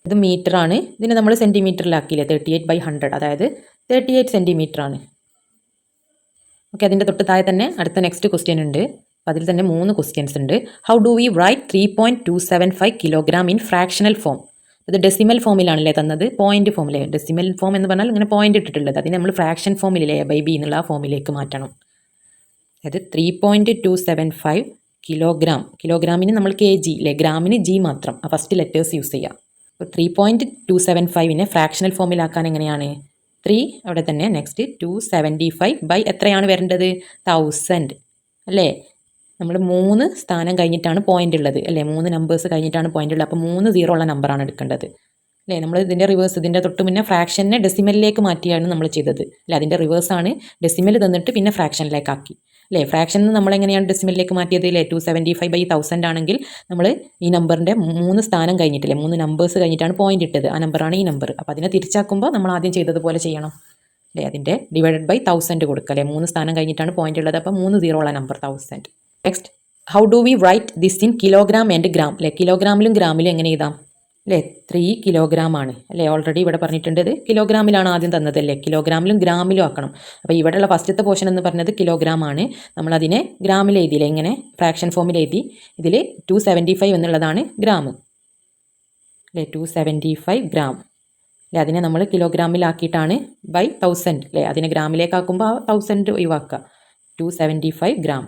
ഇത് മീറ്റർ ആണ്. ഇതിനെ നമ്മൾ സെൻറ്റിമീറ്ററിലാക്കിയില്ലേ? 38/100 അതായത് 38 സെൻറ്റിമീറ്റർ ആണ്. ഓക്കെ, അതിൻ്റെ തൊട്ട് താഴെ തന്നെ അടുത്ത നെക്സ്റ്റ് ക്വസ്റ്റ്യൻ ഉണ്ട്. അപ്പോൾ അതിൽ തന്നെ 3 ക്വസ്റ്റ്യൻസ് ഉണ്ട്. How do we write 3.275 kilogram in fractional form? ഇത് ഡെസിമൽ ഫോമിലാണല്ലേ തന്നത്, പോയിന്റ് ഫോമിലെ. ഡെസിമൽ ഫോം എന്ന് പറഞ്ഞാൽ ഇങ്ങനെ പോയിന്റ് ഇട്ടിട്ടുള്ളത്, അതിന് നമ്മൾ ഫ്രാക്ഷൻ ഫോമിലെ A/B എന്നുള്ള ആ ഫോമിലേക്ക് മാറ്റണം. അതായത് 3.275 കിലോഗ്രാം, കിലോഗ്രാമിന് നമ്മൾ kg അല്ലേ, ഗ്രാമിന് g മാത്രം, ആ ഫസ്റ്റ് ലെറ്റേഴ്സ് യൂസ് ചെയ്യാം. അപ്പോൾ 3.275നെ ഫ്രാക്ഷണൽ ഫോമിലാക്കാൻ എങ്ങനെയാണ്, 3 അവിടെ തന്നെ, നെക്സ്റ്റ് 275 ബൈ എത്രയാണ് വരേണ്ടത്, 1000 അല്ലേ. നമ്മൾ 3 സ്ഥാനം കഴിഞ്ഞിട്ടാണ് പോയിന്റ് ഉള്ളത് അല്ലേ, 3 നമ്പേഴ്സ് കഴിഞ്ഞിട്ടാണ് പോയിന്റ് ഉള്ളത്. അപ്പോൾ 3 0 ഉള്ള നമ്പറാണ് എടുക്കേണ്ടത് അല്ലേ. നമ്മൾ ഇതിൻ്റെ റിവേഴ്സ്, ഇതിൻ്റെ തൊട്ട് മുന്നേ ഫ്രാക്ഷനെ ഡെസിമലിലേക്ക് മാറ്റിയാണ് നമ്മൾ ചെയ്തത് അല്ലേ. അതിൻ്റെ റിവേഴ്സാണ്, ഡെസിമൽ തന്നിട്ട് പിന്നെ ഫ്രാക്ഷനിലേക്ക് ആക്കി അല്ലേ. ഫ്രാക്ഷൻ നമ്മൾ എങ്ങനെയാണ് ഡെസിമലിലേക്ക് മാറ്റിയത് അല്ലേ, 275 ബൈ 1000 ആണെങ്കിൽ നമ്മൾ ഈ നമ്പറിൻ്റെ 3 സ്ഥാനം കഴിഞ്ഞിട്ടില്ലേ, 3 നമ്പേഴ്സ് കഴിഞ്ഞിട്ടാണ് പോയിന്റ് ഇട്ടത്, ആ നമ്പറാണ് ഈ നമ്പർ. അപ്പോൾ അതിനെ തിരിച്ചാക്കുമ്പോൾ നമ്മൾ ആദ്യം ചെയ്തതുപോലെ ചെയ്യണം അല്ലേ. അതിൻ്റെ ഡിവൈഡഡ് ബൈ 1000 കൊടുക്കുക അല്ലേ, 3 സ്ഥാനം കഴിഞ്ഞിട്ടാണ് പോയിന്റ് ഉള്ളത്, അപ്പോൾ 3 0 ഉള്ള number 1000. Next, how do we write this in kilogram and gram അല്ലേ. കിലോഗ്രാമിലും ഗ്രാമിലും എങ്ങനെ എഴുതാം അല്ലേ, 3 കിലോഗ്രാം ആണ് അല്ലേ. ഓൾറെഡി ഇവിടെ പറഞ്ഞിട്ടുണ്ട് ഇത് കിലോഗ്രാമിലാണ് ആദ്യം തന്നത് അല്ലേ, കിലോഗ്രാമിലും ഗ്രാമിലും ആക്കണം. അപ്പോൾ ഇവിടെയുള്ള ഫസ്റ്റത്തെ പോർഷൻ എന്ന് പറഞ്ഞത് കിലോഗ്രാം ആണ്, നമ്മളതിനെ ഗ്രാമിൽ എഴുതിയില്ലേ, എങ്ങനെ ഫ്രാക്ഷൻ ഫോമിൽ എഴുതി. ഇതിൽ 275 എന്നുള്ളതാണ് ഗ്രാം അല്ലേ, 275 ഗ്രാം അല്ലേ. അതിനെ നമ്മൾ കിലോഗ്രാമിലാക്കിയിട്ടാണ് ബൈ 1000 അല്ലേ, അതിനെ ഗ്രാമിലേക്കാക്കുമ്പോൾ 1000 ഒഴിവാക്കുക, 275 gram.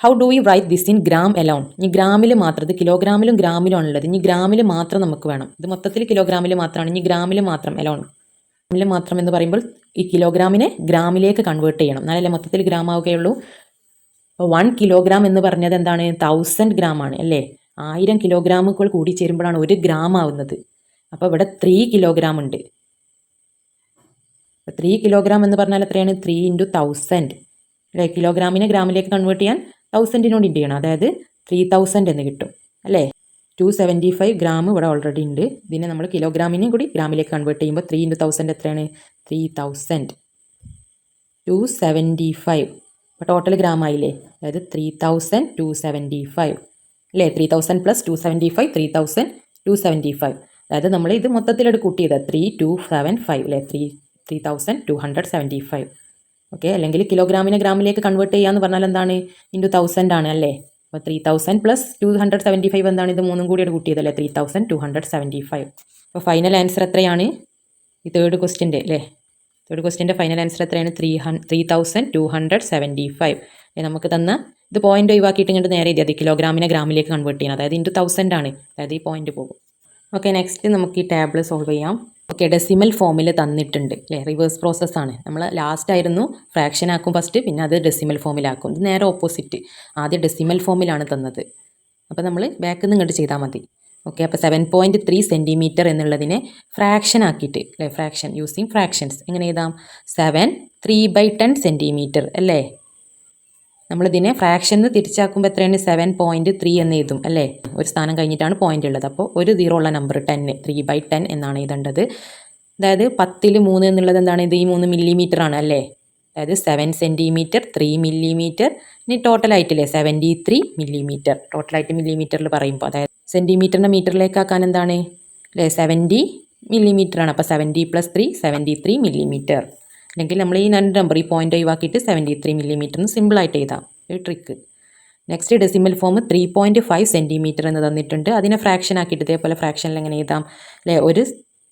How do we write this in gram alone? ഇനി ഗ്രാമിൽ മാത്രം, ഇത് കിലോഗ്രാമിലും ഗ്രാമിലും ആണുള്ളത്, ഇനി ഗ്രാമിൽ മാത്രം നമുക്ക് വേണം. ഇത് മൊത്തത്തിൽ കിലോഗ്രാമിൽ മാത്രമാണ്, ഇനി ഗ്രാമിൽ മാത്രം എലോൺ. ഗ്രാമിൽ മാത്രം എന്ന് പറയുമ്പോൾ ഈ കിലോഗ്രാമിനെ ഗ്രാമിലേക്ക് കൺവേർട്ട് ചെയ്യണം, എന്നാലല്ലേ മൊത്തത്തിൽ ഗ്രാം ആവുകയുള്ളൂ. അപ്പോൾ 1 കിലോഗ്രാം എന്ന് പറഞ്ഞത് എന്താണ്, 1000 ഗ്രാം ആണ് അല്ലേ. 1000 കിലോഗ്രാമുകൾ കൂടി ചേരുമ്പോഴാണ് 1 ഗ്രാം ആവുന്നത്. അപ്പോൾ ഇവിടെ 3 കിലോഗ്രാം ഉണ്ട്. 3 കിലോഗ്രാം എന്ന് പറഞ്ഞാൽ എത്രയാണ്, 3 × 1000 അല്ലേ. കിലോഗ്രാമിനെ ഗ്രാമിലേക്ക് കൺവേർട്ട് ചെയ്യാൻ 1000നോട് ഇൻഡ് ചെയ്യണം, അതായത് 3000 എന്ന് കിട്ടും അല്ലേ. 275 ഗ്രാം ഇവിടെ ഓൾറെഡി ഉണ്ട്, ഇതിനെ നമ്മൾ കിലോഗ്രാമിനെയും കൂടി ഗ്രാമിലേക്ക് കൺവേർട്ട് ചെയ്യുമ്പോൾ 3 × 1000 എത്രയാണ്, 3000. 275 അപ്പോൾ ടോട്ടൽ ഗ്രാം ആയില്ലേ, അതായത് 3275 അല്ലേ. 3000 + 275, 3275. അതായത് നമ്മൾ ഇത് മൊത്തത്തിലോട് കൂട്ടിയത് 3275 അല്ലേ, 3275. ഓക്കെ, അല്ലെങ്കിൽ കിലോഗ്രാമിനെ ഗ്രാമിലേക്ക് കൺവേർട്ട് ചെയ്യാന്ന് പറഞ്ഞാൽ എന്താണ്, × 1000 ആണ് അല്ലേ. അപ്പോൾ 3000 + 275 എന്താണ്, ഇത് 3 കൂടി കൂട്ടിയതല്ലേ, 3275. അപ്പോൾ ഫൈനൽ ആൻസർ എത്രയാണ്, ഈ തേർഡ് ക്വസ്റ്റ്യൻ്റെ അല്ലേ, തേർഡ് ക്വസ്റ്റ്യൻ്റെ ഫൈനൽ ആൻസർ എത്രയാണ്, 3275 അല്ലേ. നമുക്ക് തന്ന ഇത് പോയിന്റ് ഒഴിവാക്കിയിട്ട് ഇങ്ങോട്ട് നേരെ എഴുതി, കിലോഗ്രാമിനെ ഗ്രാമിലേക്ക് കൺവേർട്ട് ചെയ്യണം, അതായത് × 1000 ആണ്, അതായത് ഈ പോയിന്റ് പോകും. ഓക്കെ, നെക്സ്റ്റ് നമുക്ക് ഈ ടേബിൾ സോൾവ് ചെയ്യാം. ഓക്കെ, ഡെസിമൽ ഫോമിൽ തന്നിട്ടുണ്ട് അല്ലേ, റിവേഴ്സ് പ്രോസസ്സാണ്. നമ്മൾ ലാസ്റ്റ് ആയിരുന്നു ഫ്രാക്ഷൻ ആക്കും ഫസ്റ്റ്, പിന്നെ അത് ഡെസിമൽ ഫോമിലാക്കും. ഇത് നേരെ ഓപ്പോസിറ്റ്, ആദ്യം ഡെസിമൽ ഫോമിലാണ് തന്നത്, അപ്പോൾ നമ്മൾ ബാക്കിൽ നിന്ന് ഇങ്ങോട്ട് ചെയ്താൽ മതി. ഓക്കെ, അപ്പോൾ 7.3 സെൻറ്റിമീറ്റർ എന്നുള്ളതിനെ ഫ്രാക്ഷൻ ആക്കിയിട്ട് അല്ലേ, ഫ്രാക്ഷൻ യൂസിങ് ഫ്രാക്ഷൻസ് എങ്ങനെ എഴുതാം, 7 3/10 സെൻറ്റിമീറ്റർ അല്ലേ. നമ്മളിതിനെ ഫ്രാക്ഷൻ തിരിച്ചാക്കുമ്പോൾ എത്രയാണ്, 7.3 എന്ന് എഴുതും അല്ലേ, ഒരു സ്ഥാനം കഴിഞ്ഞിട്ടാണ് പോയിന്റ് ഉള്ളത്. അപ്പോൾ 1 0 ഉള്ള നമ്പർ 10, 3/10 എന്നാണ് എഴുതേണ്ടത്. അതായത് 10ൽ 3 എന്നുള്ളത് എന്താണ്, ഇത് ഈ 3 മില്ലിമീറ്റർ ആണ് അല്ലേ. അതായത് 7 സെൻറ്റിമീറ്റർ, 3 മില്ലിമീറ്റർ, ഇനി ടോട്ടലായിട്ടില്ലേ 73 മില്ലിമീറ്റർ. ടോട്ടലായിട്ട് മില്ലിമീറ്ററിൽ പറയുമ്പോൾ, അതായത് സെൻറ്റിമീറ്ററിനെ മീറ്ററിലേക്കാക്കാൻ എന്താണ് അല്ലേ, 70 മില്ലിമീറ്റർ ആണ്. അപ്പോൾ 70 + 3 73 മില്ലിമീറ്റർ. അല്ലെങ്കിൽ നമ്മൾ ഈ 2 നമ്പർ ഈ പോയിന്റ് ഒഴിവാക്കിയിട്ട് 73 മില്ലിമീറ്ററിന് സിമ്പിളായിട്ട് എഴുതാം, ഒരു trick. Next decimal form 3.5 centimetre എന്ന് തന്നിട്ടുണ്ട്, അതിനെ ഫ്രാക്ഷൻ ആക്കിയിട്ട് ഇതേപോലെ ഫ്രാക്ഷനിൽ എങ്ങനെ എഴുതാം അല്ലേ, ഒരു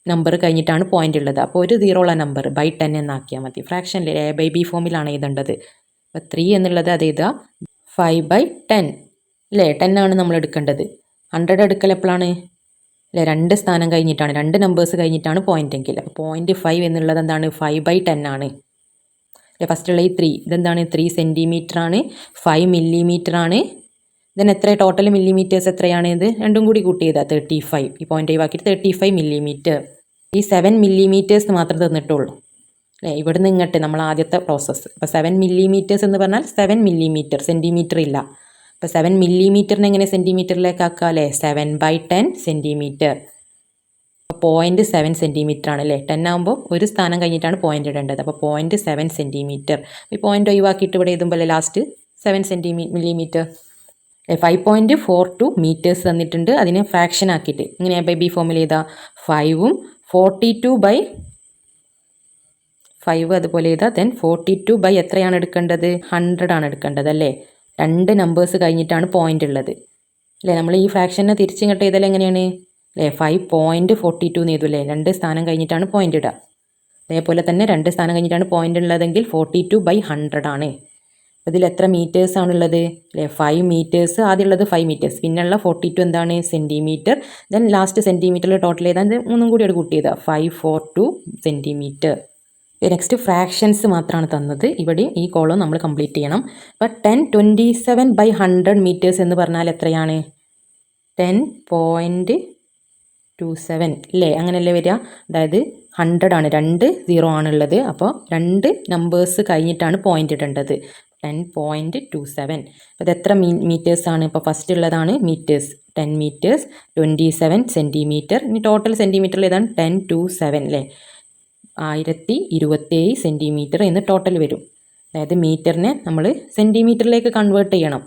നമ്പർ കഴിഞ്ഞിട്ടാണ് പോയിന്റ് ഉള്ളത്, അപ്പോൾ 1 0 ഉള്ള നമ്പർ ബൈ 10 എന്നാക്കിയാൽ മതി. ഫ്രാക്ഷനിൽ A/B ഫോമിലാണ് എഴുതേണ്ടത്. അപ്പോൾ 3 എന്നുള്ളത് അത് എഴുതുക 5/10 അല്ലേ, 10 ആണ് നമ്മൾ എടുക്കേണ്ടത്. 100 എടുക്കൽ എപ്പോഴാണ് അല്ലേ, 2 സ്ഥാനം കഴിഞ്ഞിട്ടാണ്, 2 നമ്പേഴ്സ് കഴിഞ്ഞിട്ടാണ് പോയിന്റ് എങ്കിൽ. അപ്പോൾ 0.5 എന്നുള്ളത് എന്താണ്, 5/10 ആണ് അല്ലേ. ഫസ്റ്റുള്ള ഈ 3 ഇതെന്താണ്, 3 സെൻറ്റിമീറ്റർ ആണ്, 5 മില്ലിമീറ്റർ ആണ്. ഇതിന് എത്ര ടോട്ടൽ മില്ലിമീറ്റേഴ്സ് എത്രയാണ്, ഇത് രണ്ടും കൂടി കൂട്ടി ചെയ്താൽ 35, ഈ പോയിന്റ് ഒഴിവാക്കിയിട്ട് 35 മില്ലിമീറ്റർ. ഈ 7 മില്ലിമീറ്റേഴ്സ് മാത്രം തന്നിട്ടുള്ളൂ അല്ലേ, ഇവിടുന്ന് ഇങ്ങോട്ട് നമ്മൾ ആദ്യത്തെ പ്രോസസ്സ്. അപ്പോൾ 7 മില്ലിമീറ്റേഴ്സ് എന്ന് പറഞ്ഞാൽ 7 മില്ലിമീറ്റർ, സെൻറ്റിമീറ്റർ ഇല്ല. അപ്പോൾ 7 മില്ലിമീറ്ററിനെ എങ്ങനെ സെൻറ്റിമീറ്ററിലേക്ക് ആക്കുക അല്ലേ, 7/10 സെൻറ്റിമീറ്റർ. അപ്പോൾ 0.7 സെൻറ്റിമീറ്റർ ആണ് അല്ലേ, 10 ആകുമ്പോൾ ഒരു സ്ഥാനം കഴിഞ്ഞിട്ടാണ് പോയിന്റ് ഇടേണ്ടത്. അപ്പോൾ 0.7 സെൻറ്റിമീറ്റർ. ഈ പോയിന്റ് ഒഴിവാക്കിയിട്ട് ഇവിടെ എഴുതുമ്പോൾ ലാസ്റ്റ് 7 മില്ലിമീറ്റർ. 5.42 മീറ്റേഴ്സ് തന്നിട്ടുണ്ട്, അതിനെ ഫ്രാക്ഷൻ ആക്കിയിട്ട് ഇങ്ങനെ A/B ഫോമിൽ ചെയ്താൽ 5ഉം 42/5 അതുപോലെ ചെയ്താൽ ദെൻ 42 എത്രയാണ് എടുക്കേണ്ടത്, 100 ആണ് എടുക്കേണ്ടത് അല്ലേ. 2 നമ്പേഴ്സ് കഴിഞ്ഞിട്ടാണ് പോയിൻ്റ് ഉള്ളത് അല്ലേ. നമ്മൾ ഈ ഫ്രാക്ഷനെ തിരിച്ചിങ്ങോട്ട് ചെയ്താൽ എങ്ങനെയാണ് അല്ലേ 5.42 എന്ന് ചെയ്തു അല്ലേ. 2 സ്ഥാനം കഴിഞ്ഞിട്ടാണ് പോയിൻ്റ് ഇടുക. അതേപോലെ തന്നെ 2 സ്ഥാനം കഴിഞ്ഞിട്ടാണ് പോയിൻ്റ് ഉള്ളതെങ്കിൽ 42/100 ആണ്. ഇതിൽ എത്ര മീറ്റേഴ്സ് ആണുള്ളത് അല്ലേ 5 മീറ്റേഴ്സ്. ആദ്യമുള്ളത് 5 മീറ്റേഴ്സ്, പിന്നെയുള്ള 42 എന്താണ് സെൻറ്റിമീറ്റർ. ദെൻ ലാസ്റ്റ് സെൻറ്റിമീറ്ററിൽ ടോട്ടൽ ചെയ്താൽ മൂന്നും കൂടി ഒരു കൂട്ടി ചെയ്താൽ 542 സെൻറ്റിമീറ്റർ. നെക്സ്റ്റ് ഫ്രാക്ഷൻസ് മാത്രമാണ് തന്നത്. ഇവിടെയും ഈ കോളം നമ്മൾ കംപ്ലീറ്റ് ചെയ്യണം. അപ്പോൾ 1027/100 മീറ്റേഴ്സ് എന്ന് പറഞ്ഞാൽ എത്രയാണ് 10.27 അല്ലേ. അങ്ങനെയല്ലേ വരിക. അതായത് 100 ആണ്, 2 0 ആണുള്ളത്. അപ്പോൾ 2 നമ്പേഴ്സ് കഴിഞ്ഞിട്ടാണ് പോയിൻ്റ് ഇടേണ്ടത്. 10.27. അപ്പോൾ ഇത് എത്ര മീറ്റേഴ്സാണ്? ഇപ്പോൾ ഫസ്റ്റ് ഉള്ളതാണ് മീറ്റേഴ്സ്, 10 മീറ്റേഴ്സ്, 27 സെൻറ്റിമീറ്റർ. ഇനി ടോട്ടൽ സെൻറ്റിമീറ്ററിൽ ഏതാണ് 1027 അല്ലേ. 1027 സെൻറ്റിമീറ്റർ എന്ന് ടോട്ടൽ വരും. അതായത് മീറ്ററിനെ നമ്മൾ സെൻറ്റിമീറ്ററിലേക്ക് കൺവേർട്ട് ചെയ്യണം.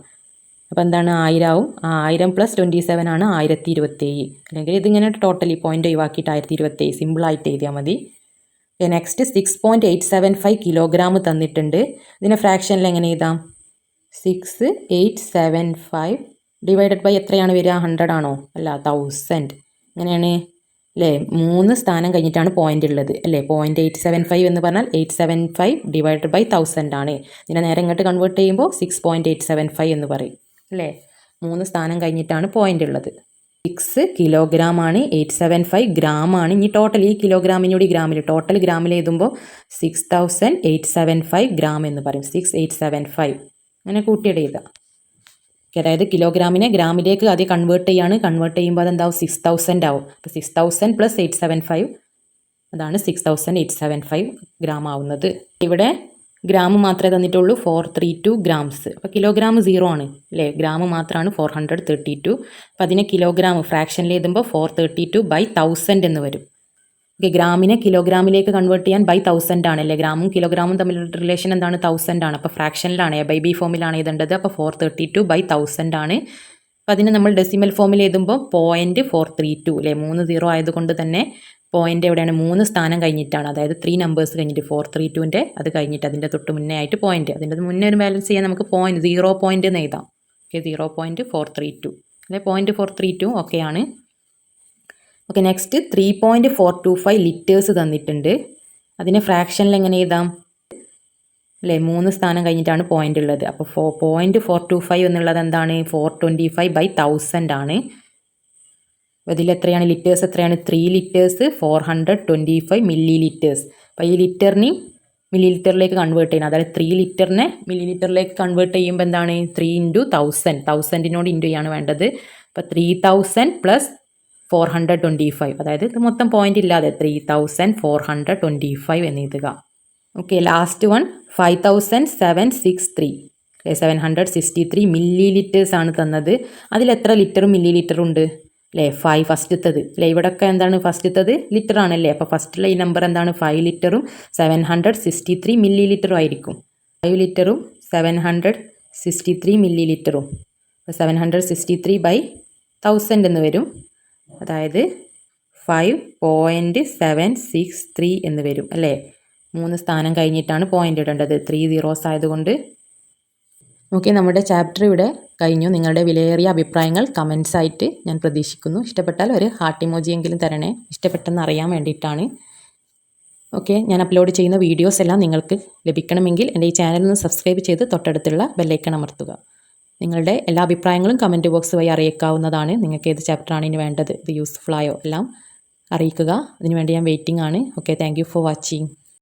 അപ്പോൾ എന്താണ് 1000 ആവും. 1000 + 27 ആണ് 1027. അല്ലെങ്കിൽ ഇതിങ്ങനെ ടോട്ടലി പോയിൻ്റ് ഒഴിവാക്കിയിട്ട് 1027 സിമ്പിളായിട്ട് എഴുതിയാൽ മതി. നെക്സ്റ്റ് 6.875 കിലോഗ്രാം തന്നിട്ടുണ്ട്. ഇതിനെ ഫ്രാക്ഷനിൽ എങ്ങനെ എഴുതാം? 6875 ഡിവൈഡഡ് ബൈ എത്രയാണ് വരിക? 100 ആണോ? അല്ല, 1000. എങ്ങനെയാണ് അല്ലേ. 3 സ്ഥാനം കഴിഞ്ഞിട്ടാണ് പോയിൻ്റ് ഉള്ളത് അല്ലേ. 0.875 എന്ന് പറഞ്ഞാൽ 875 ഡിവൈഡഡ് ബൈ 1000 ആണ്. ഇതിനെ നേരെ ഇങ്ങോട്ട് കൺവേർട്ട് ചെയ്യുമ്പോൾ 6.875 എന്ന് പറയും അല്ലേ. 3 സ്ഥാനം കഴിഞ്ഞിട്ടാണ് പോയിൻ്റ് ഉള്ളത്. 6 കിലോഗ്രാം ആണ്, 875 ഗ്രാം ആണ്. ഇനി ടോട്ടൽ ഈ കിലോഗ്രാമിനോട് ഈ ഗ്രാമിൽ ടോട്ടൽ ഗ്രാമിൽ എഴുതുമ്പോൾ 6875 ഗ്രാം എന്ന് പറയും. 6875 അങ്ങനെ കൂട്ടിയിട്ട് എഴുതാം. അതായത് കിലോഗ്രാമിനെ ഗ്രാമിലേക്ക് ആദ്യം കൺവേർട്ട് ചെയ്യാണ്. കൺവേർട്ട് ചെയ്യുമ്പോൾ അതെന്താവും 6000 ആവും. അപ്പോൾ 6000 + 875 അതാണ് 6875 ഗ്രാം ആവുന്നത്. ഇവിടെ ഗ്രാം മാത്രമേ തന്നിട്ടുള്ളൂ 432 ഗ്രാംസ്. അപ്പോൾ കിലോഗ്രാം 0 ആണ് അല്ലേ. ഗ്രാം മാത്രമാണ് 432. അപ്പോൾ അതിനെ കിലോഗ്രാം ഫ്രാക്ഷനിൽ എഴുതുമ്പോൾ 432/1000 എന്ന് വരും. ഓക്കെ, ഗ്രാമിനെ കിലോഗ്രാമിലേക്ക് കൺവേർട്ട് ചെയ്യാൻ 1000 ആണല്ലേ. ഗ്രാമും കിലോഗ്രാമും തമ്മിലുള്ള റിലേഷൻ എന്താണ് 1000 ആണ്. അപ്പോൾ ഫ്രാക്ഷനിലാണ് A/B ഫോമിലാണ് എഴുതേണ്ടത്. അപ്പോൾ 432/1000 ആണ്. അപ്പോൾ അതിന് നമ്മൾ ഡെസിമൽ ഫോമിൽ എഴുതുമ്പോൾ 0.432 അല്ലേ. 3 0 ആയതുകൊണ്ട് തന്നെ പോയിൻ്റ് എവിടെയാണ്? 3 സ്ഥാനം കഴിഞ്ഞിട്ടാണ്. അതായത് 3 നമ്പേഴ്സ് കഴിഞ്ഞിട്ട് 432ൻ്റെ അത് കഴിഞ്ഞിട്ട് അതിൻ്റെ തൊട്ട് മുന്നേ ആയിട്ട് പോയിൻ്റ്. അതിൻ്റെ മുന്നേ ഒരു ബാലൻസ് ചെയ്യാൻ നമുക്ക് 0 പോയിൻ്റ് എന്ന് എഴുതാം. ഓക്കെ, 0.432 അല്ലെ. 0.432 ഓക്കെ ആണ്. ഓക്കെ, നെക്സ്റ്റ് 3.425 ലിറ്റേഴ്സ് തന്നിട്ടുണ്ട്. അതിനെ ഫ്രാക്ഷനിൽ എങ്ങനെ എഴുതാം അല്ലേ. 3 സ്ഥാനം കഴിഞ്ഞിട്ടാണ് പോയിൻ്റ് ഉള്ളത്. അപ്പോൾ 0.425 എന്നുള്ളത് എന്താണ് 425/1000 ആണ്. അപ്പോൾ ഇതിൽ എത്രയാണ് ലിറ്റേഴ്സ്? എത്രയാണ്? 3 ലിറ്റേഴ്സ് 425 മില്ലി ലിറ്റേഴ്സ്. അപ്പോൾ ഈ ലിറ്ററിനെയും മില്ലി ലിറ്ററിലേക്ക് കൺവേർട്ട് ചെയ്യണം. അതായത് 3 ലിറ്ററിനെ മില്ലി ലിറ്ററിലേക്ക് കൺവേർട്ട് ചെയ്യുമ്പോൾ എന്താണ് 3 × 1000. 1000നോട് ഇൻറ്റു ചെയ്യാണ് വേണ്ടത്. അപ്പോൾ 3000 + 425. അതായത് ഇത് മൊത്തം പോയിൻ്റ് ഇല്ലാതെ 3425 എന്ന് എഴുതുക. Okay, last one 5763 milli litres ആണ് തന്നത്. അതിൽ എത്ര ലിറ്ററും മില്ലി ലിറ്ററും ഉണ്ട് അല്ലേ. 5 ഫസ്റ്റത്തത് അല്ലേ. ഇവിടെയൊക്കെ എന്താണ് ഫസ്റ്റത്തത് ലിറ്റർ ആണല്ലേ. അപ്പോൾ ഫസ്റ്റുള്ള ഈ നമ്പർ എന്താണ് 5 ലിറ്ററും 763 മില്ലി ലിറ്ററും ആയിരിക്കും. 5 ലിറ്ററും 763 മില്ലി ലിറ്ററും. അപ്പോൾ 763/1000 എന്ന് വരും. അതായത് 5.763 എന്ന് വരും അല്ലേ. 3 സ്ഥാനം കഴിഞ്ഞിട്ടാണ് പോയിൻ്റ് ഇടേണ്ടത്. 3 zeros ആയതുകൊണ്ട്. ഓക്കെ, നമ്മുടെ ചാപ്റ്റർ ഇവിടെ കഴിഞ്ഞു. നിങ്ങളുടെ വിലയേറിയ അഭിപ്രായങ്ങൾ കമൻസ് ആയിട്ട് ഞാൻ പ്രതീക്ഷിക്കുന്നു. ഇഷ്ടപ്പെട്ടാൽ ഒരു ഹാർട്ട് ഇമോജിയെങ്കിലും തരണേ. ഇഷ്ടപ്പെട്ടെന്ന് അറിയാൻ വേണ്ടിയിട്ടാണ്. ഓക്കെ, ഞാൻ അപ്ലോഡ് ചെയ്യുന്ന വീഡിയോസ് എല്ലാം നിങ്ങൾക്ക് ലഭിക്കണമെങ്കിൽ എൻ്റെ ഈ ചാനൽ ഒന്ന് സബ്സ്ക്രൈബ് ചെയ്ത് തൊട്ടടുത്തുള്ള ബെല്ലൈക്കൺ അമർത്തുക. നിങ്ങളുടെ എല്ലാ അഭിപ്രായങ്ങളും കമൻറ്റ് ബോക്സ് വഴി അറിയിക്കാവുന്നതാണ്. നിങ്ങൾക്ക് ഏത് ചാപ്റ്ററാണ് ഇനി വേണ്ടത്, ഇത് യൂസ്ഫുൾ ആയോ എല്ലാം അറിയിക്കുക. അതിനുവേണ്ടി ഞാൻ വെയിറ്റിംഗ് ആണ്. Okay, thank you for watching.